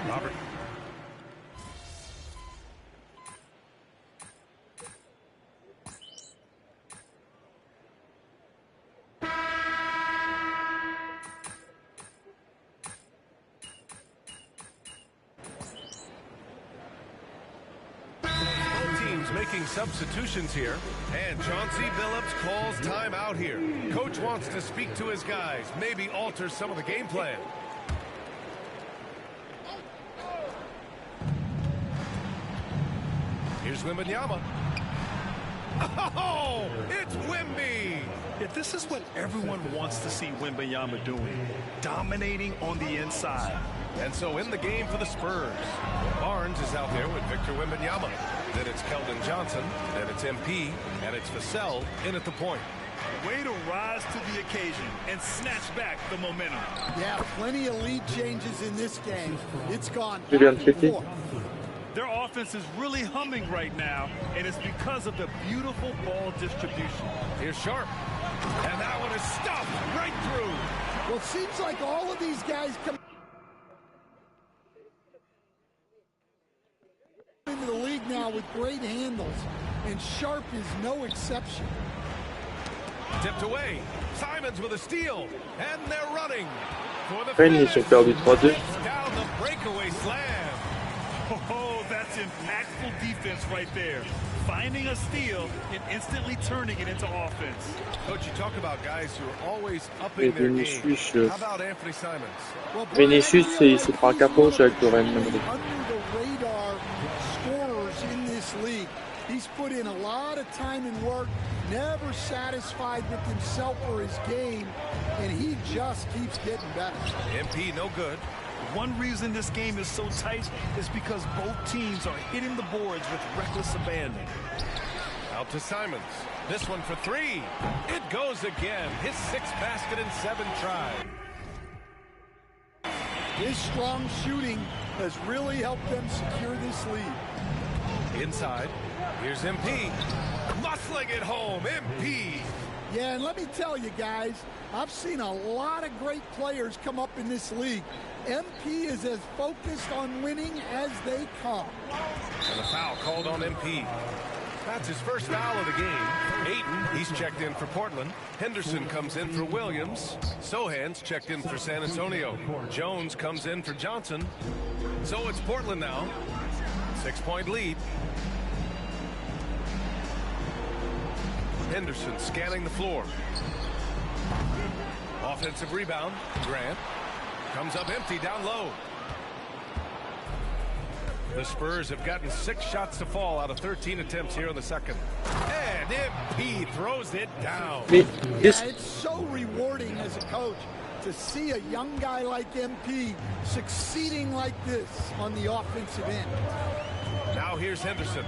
Robert. Making substitutions here, and Chauncey Billups calls timeout here. Coach wants to speak to his guys, maybe alter some of the game plan. Here's Wembanyama. Oh, it's Wemby! If this is what everyone wants to see Wembanyama doing, dominating on the inside. And so in the game for the Spurs, Barnes is out there with Victor Wembanyama. Then it's Keldon Johnson, then it's MP, and it's Vassell in at the point. Way to rise to the occasion and snatch back the momentum. Yeah, plenty of lead changes in this game. It's gone. Their offense is really humming right now, and it's because of the beautiful ball distribution. Here's Sharp, and that one is stuffed right through. Well, it seems like all of these guys come into the league now with great handles, and Sharp is no exception. Tipped away. Simons with a steal, and they're running for the Ils sont perdus 3-2. down the breakaway slam. Oh, that's impactful defense right there. Finding a steal and instantly turning it into offense. Coach, you talk about guys who are always upping their game. How about Anthony Simons? Vinicius, c'est pas un carton rouge avec le Real Madrid. Under the radar scorers in this league. He's put in a lot of time and work, never satisfied with himself or his game, and he just keeps getting better. MP no good. One reason this game is so tight is because both teams are hitting the boards with reckless abandon. Out to Simons. This one for three. It goes again. His sixth basket in 7 tries. His strong shooting has really helped them secure this lead. Inside. Here's MP. Muscling it home. MP. Yeah, and let me tell you guys, I've seen a lot of great players come up in this league. MP is as focused on winning as they come. And a foul called on MP. That's his first foul of the game. Ayton, he's checked in for Portland. Henderson comes in for Williams. Sohan's checked in for San Antonio. Jones comes in for Johnson. So it's Portland now. 6-point lead. Henderson scanning the floor. Offensive rebound. Grant comes up empty down low. The Spurs have gotten 6 shots to fall out of 13 attempts here in the second. And MP throws it down. Yeah, it's so rewarding as a coach to see a young guy like MP succeeding like this on the offensive end. Now here's Henderson.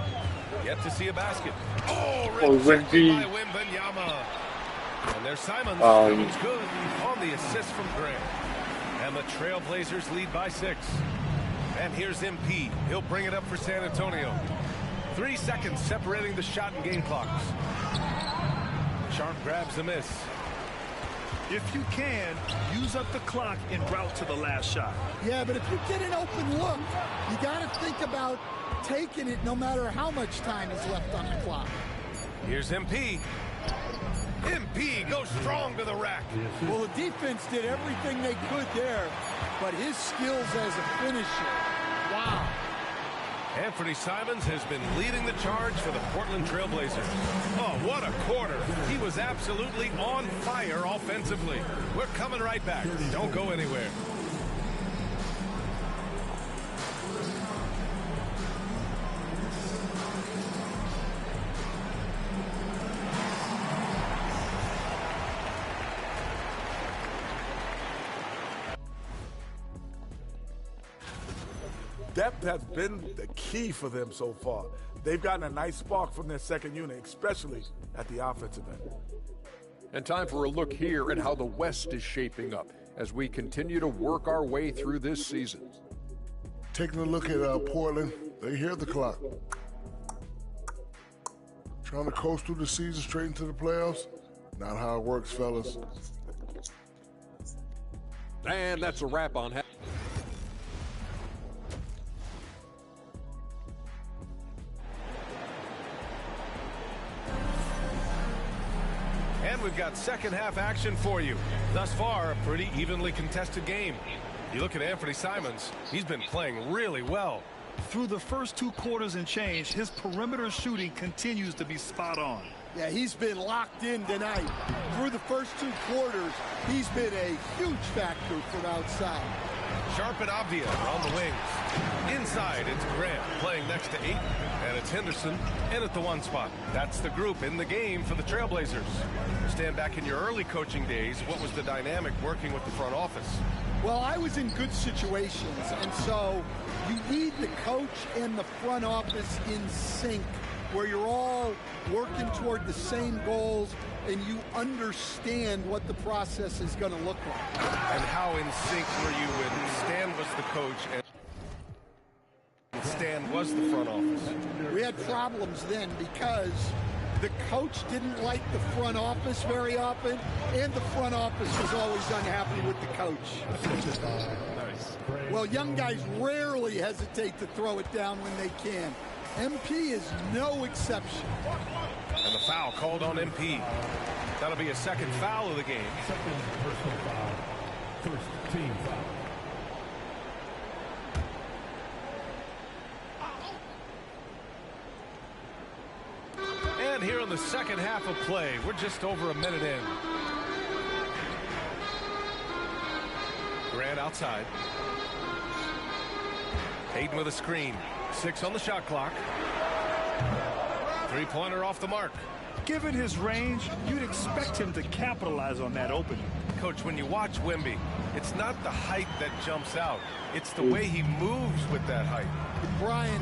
Yet to see a basket. Oh, Wemby. by Wembanyama. And there's Simons. Simons good on the assist from Grant. And the Trailblazers lead by 6. And here's MP. He'll bring it up for San Antonio. 3 seconds separating the shot and game clocks. Sharp grabs the miss. If you can, use up the clock en route to the last shot. Yeah, but if you get an open look, you got to think about taking it no matter how much time is left on the clock. Here's MP. MP goes strong to the rack. Well, the defense did everything they could there, but his skills as a finisher, wow. Anthony Simons has been leading the charge for the Portland Trailblazers. Oh, what a quarter. He was absolutely on fire offensively. We're coming right back. Don't go anywhere. Depth has been the key for them so far. They've gotten a nice spark from their second unit, especially at the offensive end. And time for a look here at how the West is shaping up as we continue to work our way through this season. Taking a look at Portland, they hear the clock. Trying to coast through the season straight into the playoffs? Not how it works, fellas. And that's a wrap on half. And we've got second half action for you. Thus far, a pretty evenly contested game. You look at Anthony Simons, he's been playing really well. Through the first 2 quarters and change, his perimeter shooting continues to be spot on. Yeah, he's been locked in tonight. Through the first 2 quarters, he's been a huge factor from outside. Sharp and Avdia on the wings. Inside, it's Grant playing next to Ayton. And it's Henderson in at the 1 spot. That's the group in the game for the Trailblazers. Stand back in your early coaching days. What was the dynamic working with the front office? Well, I was in good situations, and so you need the coach and the front office in sync, where you're all working toward the same goals and you understand what the process is going to look like. And how in sync were you when Stan was the coach and Stan was the front office? We had problems then because the coach didn't like the front office very often, and the front office was always unhappy with the coach. Nice. Well, young guys rarely hesitate to throw it down when they can. MP is no exception. And the foul called on MP. That'll be a second foul of the game. Second personal foul. First team foul. And here in the second half of play, we're just over a minute in. Grant outside. Ayton with a screen. 6 on the shot clock. 3-pointer off the mark. Given his range, you'd expect him to capitalize on that opening. Coach, when you watch Wemby, it's not the height that jumps out. It's the way he moves with that height. Brian,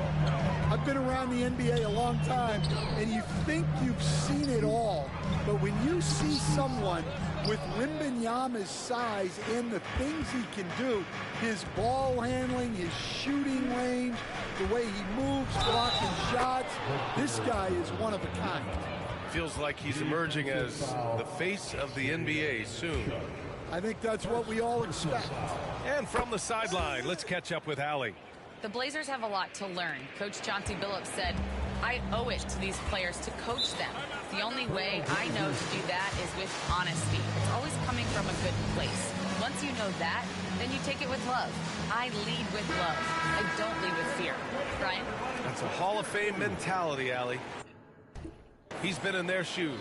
I've been around the NBA a long time, and you think you've seen it all. But when you see someone with Wembanyama's size and the things he can do, his ball handling, his shooting range, the way he moves, blocking shots, this guy is one of a kind. Feels like he's emerging as the face of the NBA soon. I think that's what we all expect. And from the sideline, let's catch up with Allie. The Blazers have a lot to learn. Coach Chauncey Billups said, I owe it to these players to coach them. The only way I know to do that is with honesty. It's always coming from a good place. Once you know that, then you take it with love. I lead with love. I don't lead with fear. Brian? That's a Hall of Fame mentality, Allie. He's been in their shoes.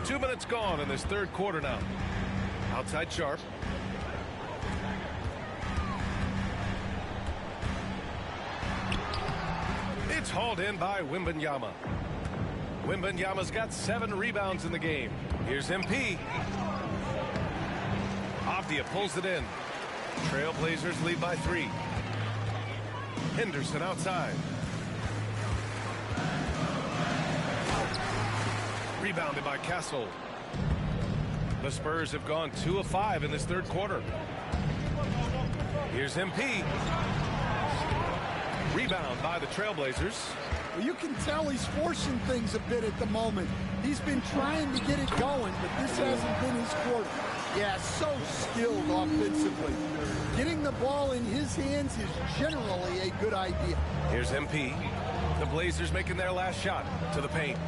2 minutes gone in this third quarter now. Outside Sharp. It's hauled in by Wembanyama. Wembanyama's got 7 rebounds in the game. Here's MP. Avdia pulls it in. Trailblazers lead by 3. Henderson outside. Rebounded by Castle. The Spurs have gone 2 of 5 in this third quarter. Here's MP. Rebound by the Trailblazers. Well, you can tell he's forcing things a bit at the moment. He's been trying to get it going, but this hasn't been his quarter. Yeah, so skilled offensively. Getting the ball in his hands is generally a good idea. Here's MP. The Blazers making their last shot to the paint.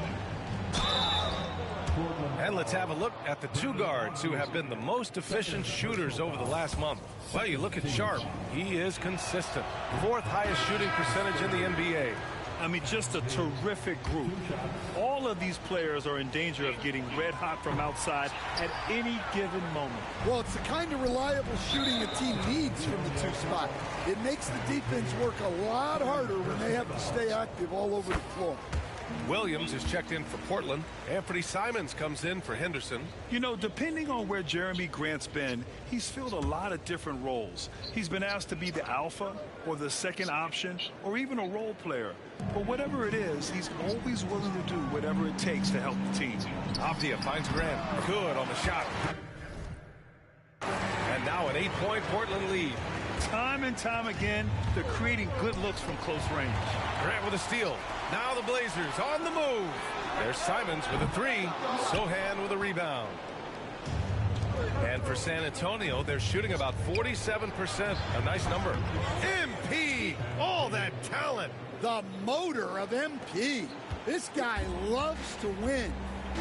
And let's have a look at the 2 guards who have been the most efficient shooters over the last month. Well, you look at Sharp. He is consistent. 4th highest shooting percentage in the NBA. I mean, just a terrific group. All of these players are in danger of getting red hot from outside at any given moment. Well, it's the kind of reliable shooting a team needs from the 2 spot. It makes the defense work a lot harder when they have to stay active all over the floor. Williams is checked in for Portland. Anthony Simons comes in for Henderson. You know, depending on where Jeremy Grant's been, he's filled a lot of different roles. He's been asked to be the alpha or the second option or even a role player. But whatever it is, he's always willing to do whatever it takes to help the team. Avdia finds Grant. Good on the shot. And now an 8-point Portland lead. Time and time again, they're creating good looks from close range. Grant with a steal. Now the Blazers on the move. There's Simons with a 3. Sohan with a rebound. And for San Antonio, they're shooting about 47%. A nice number. MP! All that talent. The motor of MP. This guy loves to win.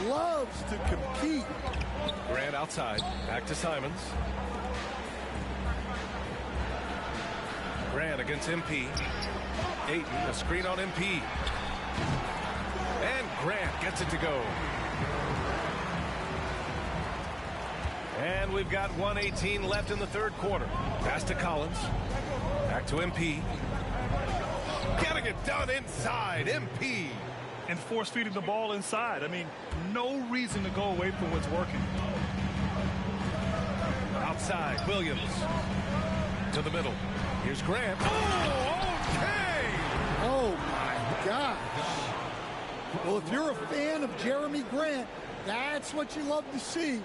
Loves to compete. Grant outside. Back to Simons. Grant against MP. Ayton, a screen on MP. And Grant gets it to go. And we've got 1:18 left in the third quarter. Pass to Collins. Back to MP. Getting it done inside. MP. And force feeding the ball inside. I mean, no reason to go away from what's working. Outside, Williams. To the middle. Here's Grant. Oh, okay! Oh, my gosh. Well, if you're a fan of Jeremy Grant, that's what you love to see.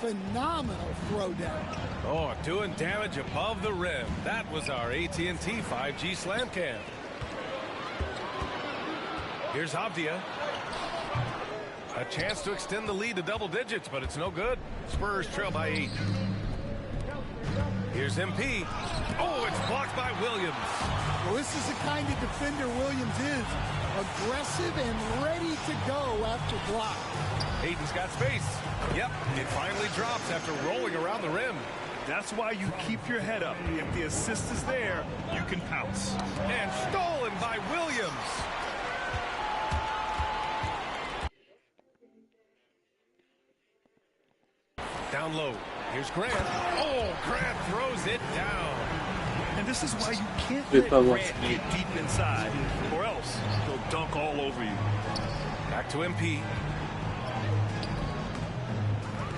Phenomenal throwdown. Oh, doing damage above the rim. That was our AT&T 5G Slam Cam. Here's Avdia. A chance to extend the lead to double digits, but it's no good. Spurs trail by 8. Here's MP. Oh, it's blocked by Williams. Well, this is the kind of defender Williams is. Aggressive and ready to go after block. Ayton's got space. Yep, it finally drops after rolling around the rim. That's why you keep your head up. If the assist is there, you can pounce. And stolen by Williams. Down low. Here's Grant. Oh, Grant throws it down. And this is why you can't let Grant get deep inside, or else he'll dunk all over you. Back to MP.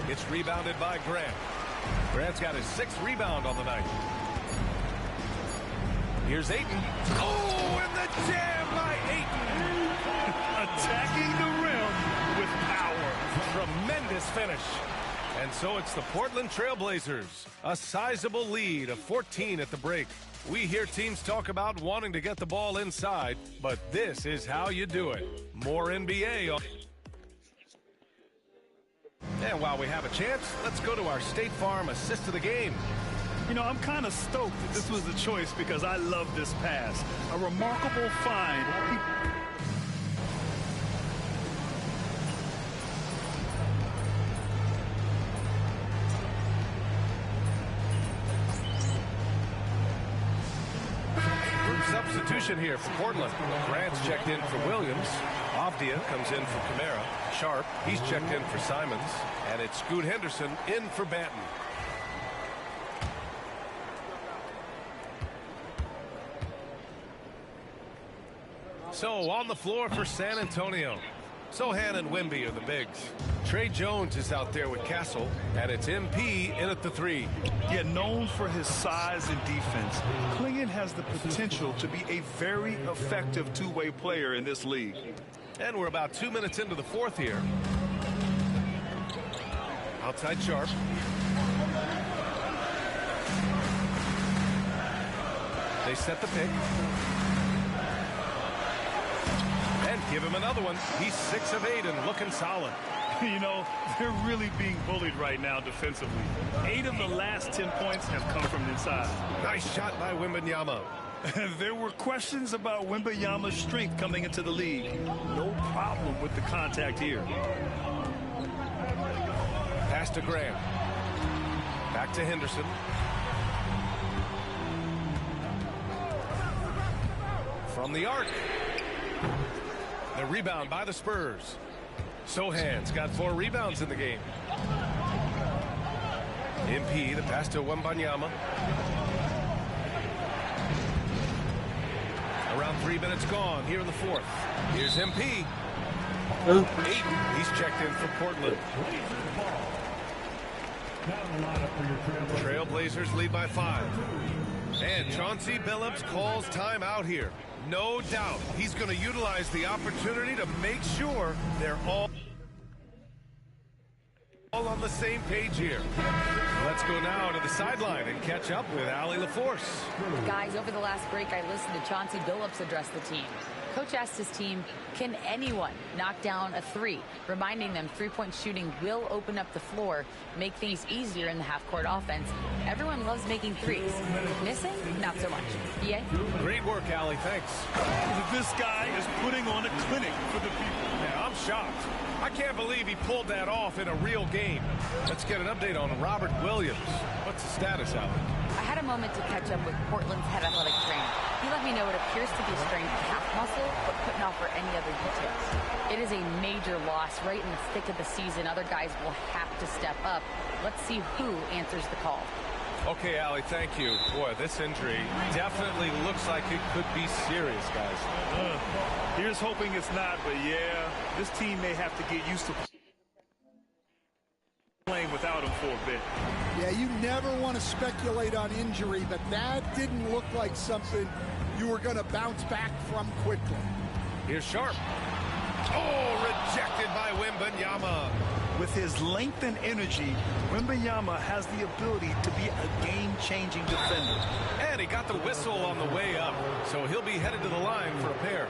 It's rebounded by Grant. Grant's got his 6th rebound on the night. Here's Ayton. Oh, and the jam by Ayton. Attacking the rim with power. Tremendous finish. And so it's the Portland Trailblazers, a sizable lead of 14 at the break. We hear teams talk about wanting to get the ball inside, but this is how you do it. More NBA. And while we have a chance, let's go to our State Farm assist of the game. You know, I'm kind of stoked that this was the choice because I love this pass. A remarkable find. Substitution here for Portland. Grant's checked in for Williams. Avdia comes in for Kamara. Sharp, he's checked in for Simons. And it's Scoot Henderson in for Banton. So on the floor for San Antonio. Sohan and Wemby are the bigs. Trey Jones is out there with Castle, and it's MP in at the 3. Yeah, known for his size and defense, Clingan has the potential to be a very effective two-way player in this league. And we're about 2 minutes into the fourth here. Outside Sharp. They set the pick. And give him another one. He's 6 of 8 and looking solid. You know, they're really being bullied right now defensively. 8 of the last 10 points have come from inside. Nice shot by Wembanyama. There were questions about Wembanyama's strength coming into the league. No problem with the contact here. Pass to Graham. Back to Henderson. From the arc. The rebound by the Spurs. Sohan's got 4 rebounds in the game. MP, the pass to Wembanyama. Around 3 minutes gone here in the fourth. Here's MP. Ayton, he's checked in for Portland. Trailblazers lead by 5. And Chauncey Billups calls timeout here. No doubt he's going to utilize the opportunity to make sure they're all on the same page here. Let's go now to the sideline and catch up with Allie LaForce. Guys, over the last break, I listened to Chauncey Billups address the team. Coach asked his team, can anyone knock down a 3? Reminding them three-point shooting will open up the floor, make things easier in the half-court offense. Everyone loves making threes. Missing? Not so much. Yeah? Great work, Allie. Thanks. This guy is putting on a clinic for the people. Yeah, I'm shocked. I can't believe he pulled that off in a real game. Let's get an update on Robert Williams. What's the status, Allie? I had a moment to catch up with Portland's head athletic trainer. He let me know it appears to be strained calf muscle, but couldn't offer any other details. It is a major loss right in the thick of the season. Other guys will have to step up. Let's see who answers the call. Okay, Allie, thank you. Boy, this injury definitely looks like it could be serious, guys. Here's hoping it's not, but yeah, this team may have to get used to playing without him for a bit. Yeah, you never want to speculate on injury, but that didn't look like something you were going to bounce back from quickly. Here's Sharp. Oh, rejected by Wembanyama. With his length and energy, Wembanyama has the ability to be a game-changing defender. And he got the whistle on the way up, so he'll be headed to the line for a pair.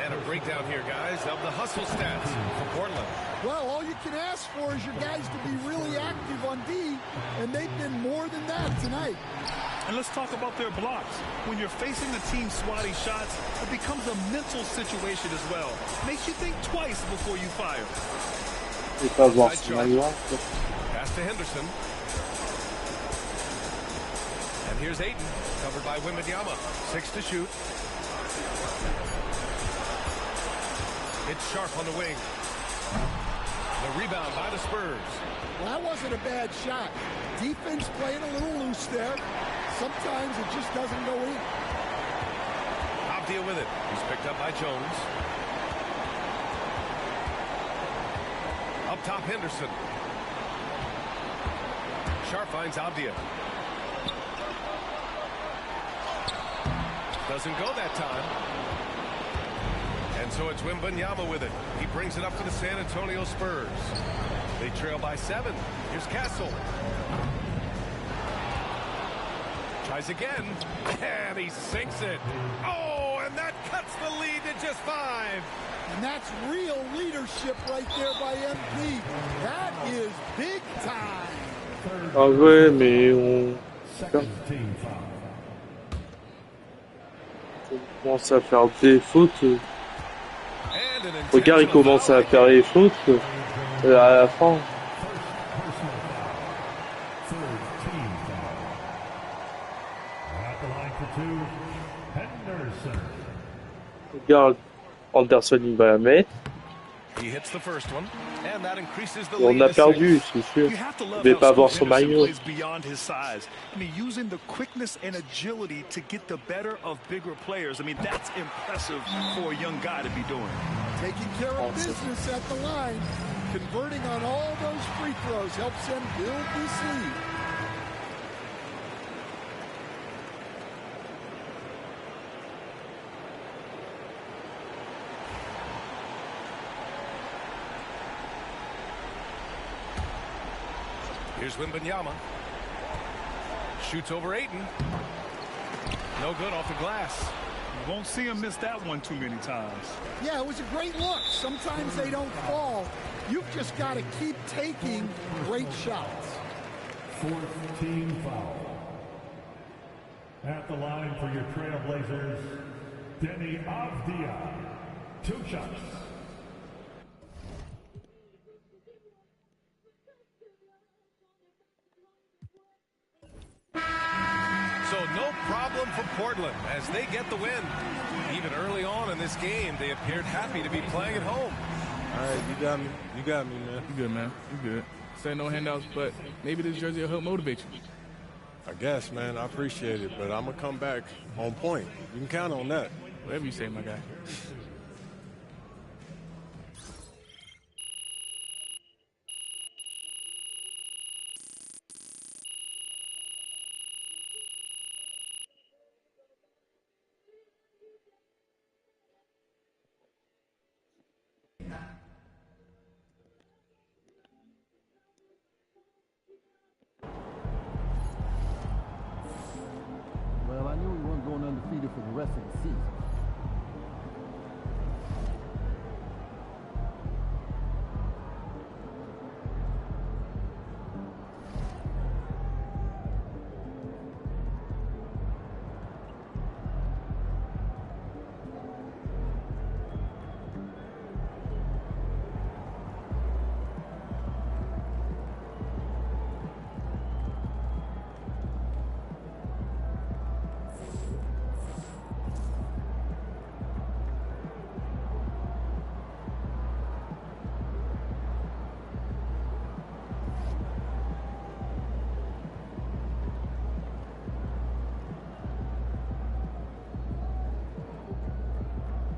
And a breakdown here, guys, of the hustle stats for Portland. Well, all you can ask for is your guys to be really active on D, and they've been more than that tonight. And let's talk about their blocks. When you're facing the team swatting shots, it becomes a mental situation as well. Makes you think twice before you fire. Pass to Henderson. And here's Ayton, covered by Wembanyama. 6 to shoot. It's Sharp on the wing. The rebound by the Spurs. Well, that wasn't a bad shot. Defense playing a little loose there. Sometimes it just doesn't go in. Abdia with it. He's picked up by Jones. Up top, Henderson. Sharp finds Abdia. Doesn't go that time. And so it's Wembanyama with it. He brings it up to the San Antonio Spurs. They trail by 7. Here's Castle. Tries again. And he sinks it. Oh, and that cuts the lead to just 5. And that's real leadership right there by MP. That is big time. Ah ouais, mais on commence à faire des fautes. Regarde, il commence à faire les fautes à la fin. Regarde, Anderson il va la mettre. He hits the first one. And that increases the On lead a to perdu, 6. c'est sûr. You have to Je love vais how pas avoir Scoot son Henderson maillot. plays beyond his size. I mean, using the quickness and agility to get the better of bigger players. I mean, that's impressive for a young guy to be doing. Taking care of business at the line, converting on all those free throws helps them build this lead. Here's Wembanyama. Shoots over Ayton. No good off the glass. You won't see him miss that one too many times. Yeah, it was a great look. Sometimes they don't fall. You've just got to keep taking great shots. Fourth team foul. At the line for your Trailblazers, Deni Avdija. 2 shots. So no problem for Portland as they get the win. Even early on in this game, they appeared happy to be playing at home. All right, you got me. You got me, man. You good, man. You good. Say no handouts, but maybe this jersey will help motivate you. I guess, man. I appreciate it, but I'm going to come back on point. You can count on that. Whatever you say, my guy. Well, I knew we weren't going undefeated for the rest of the season.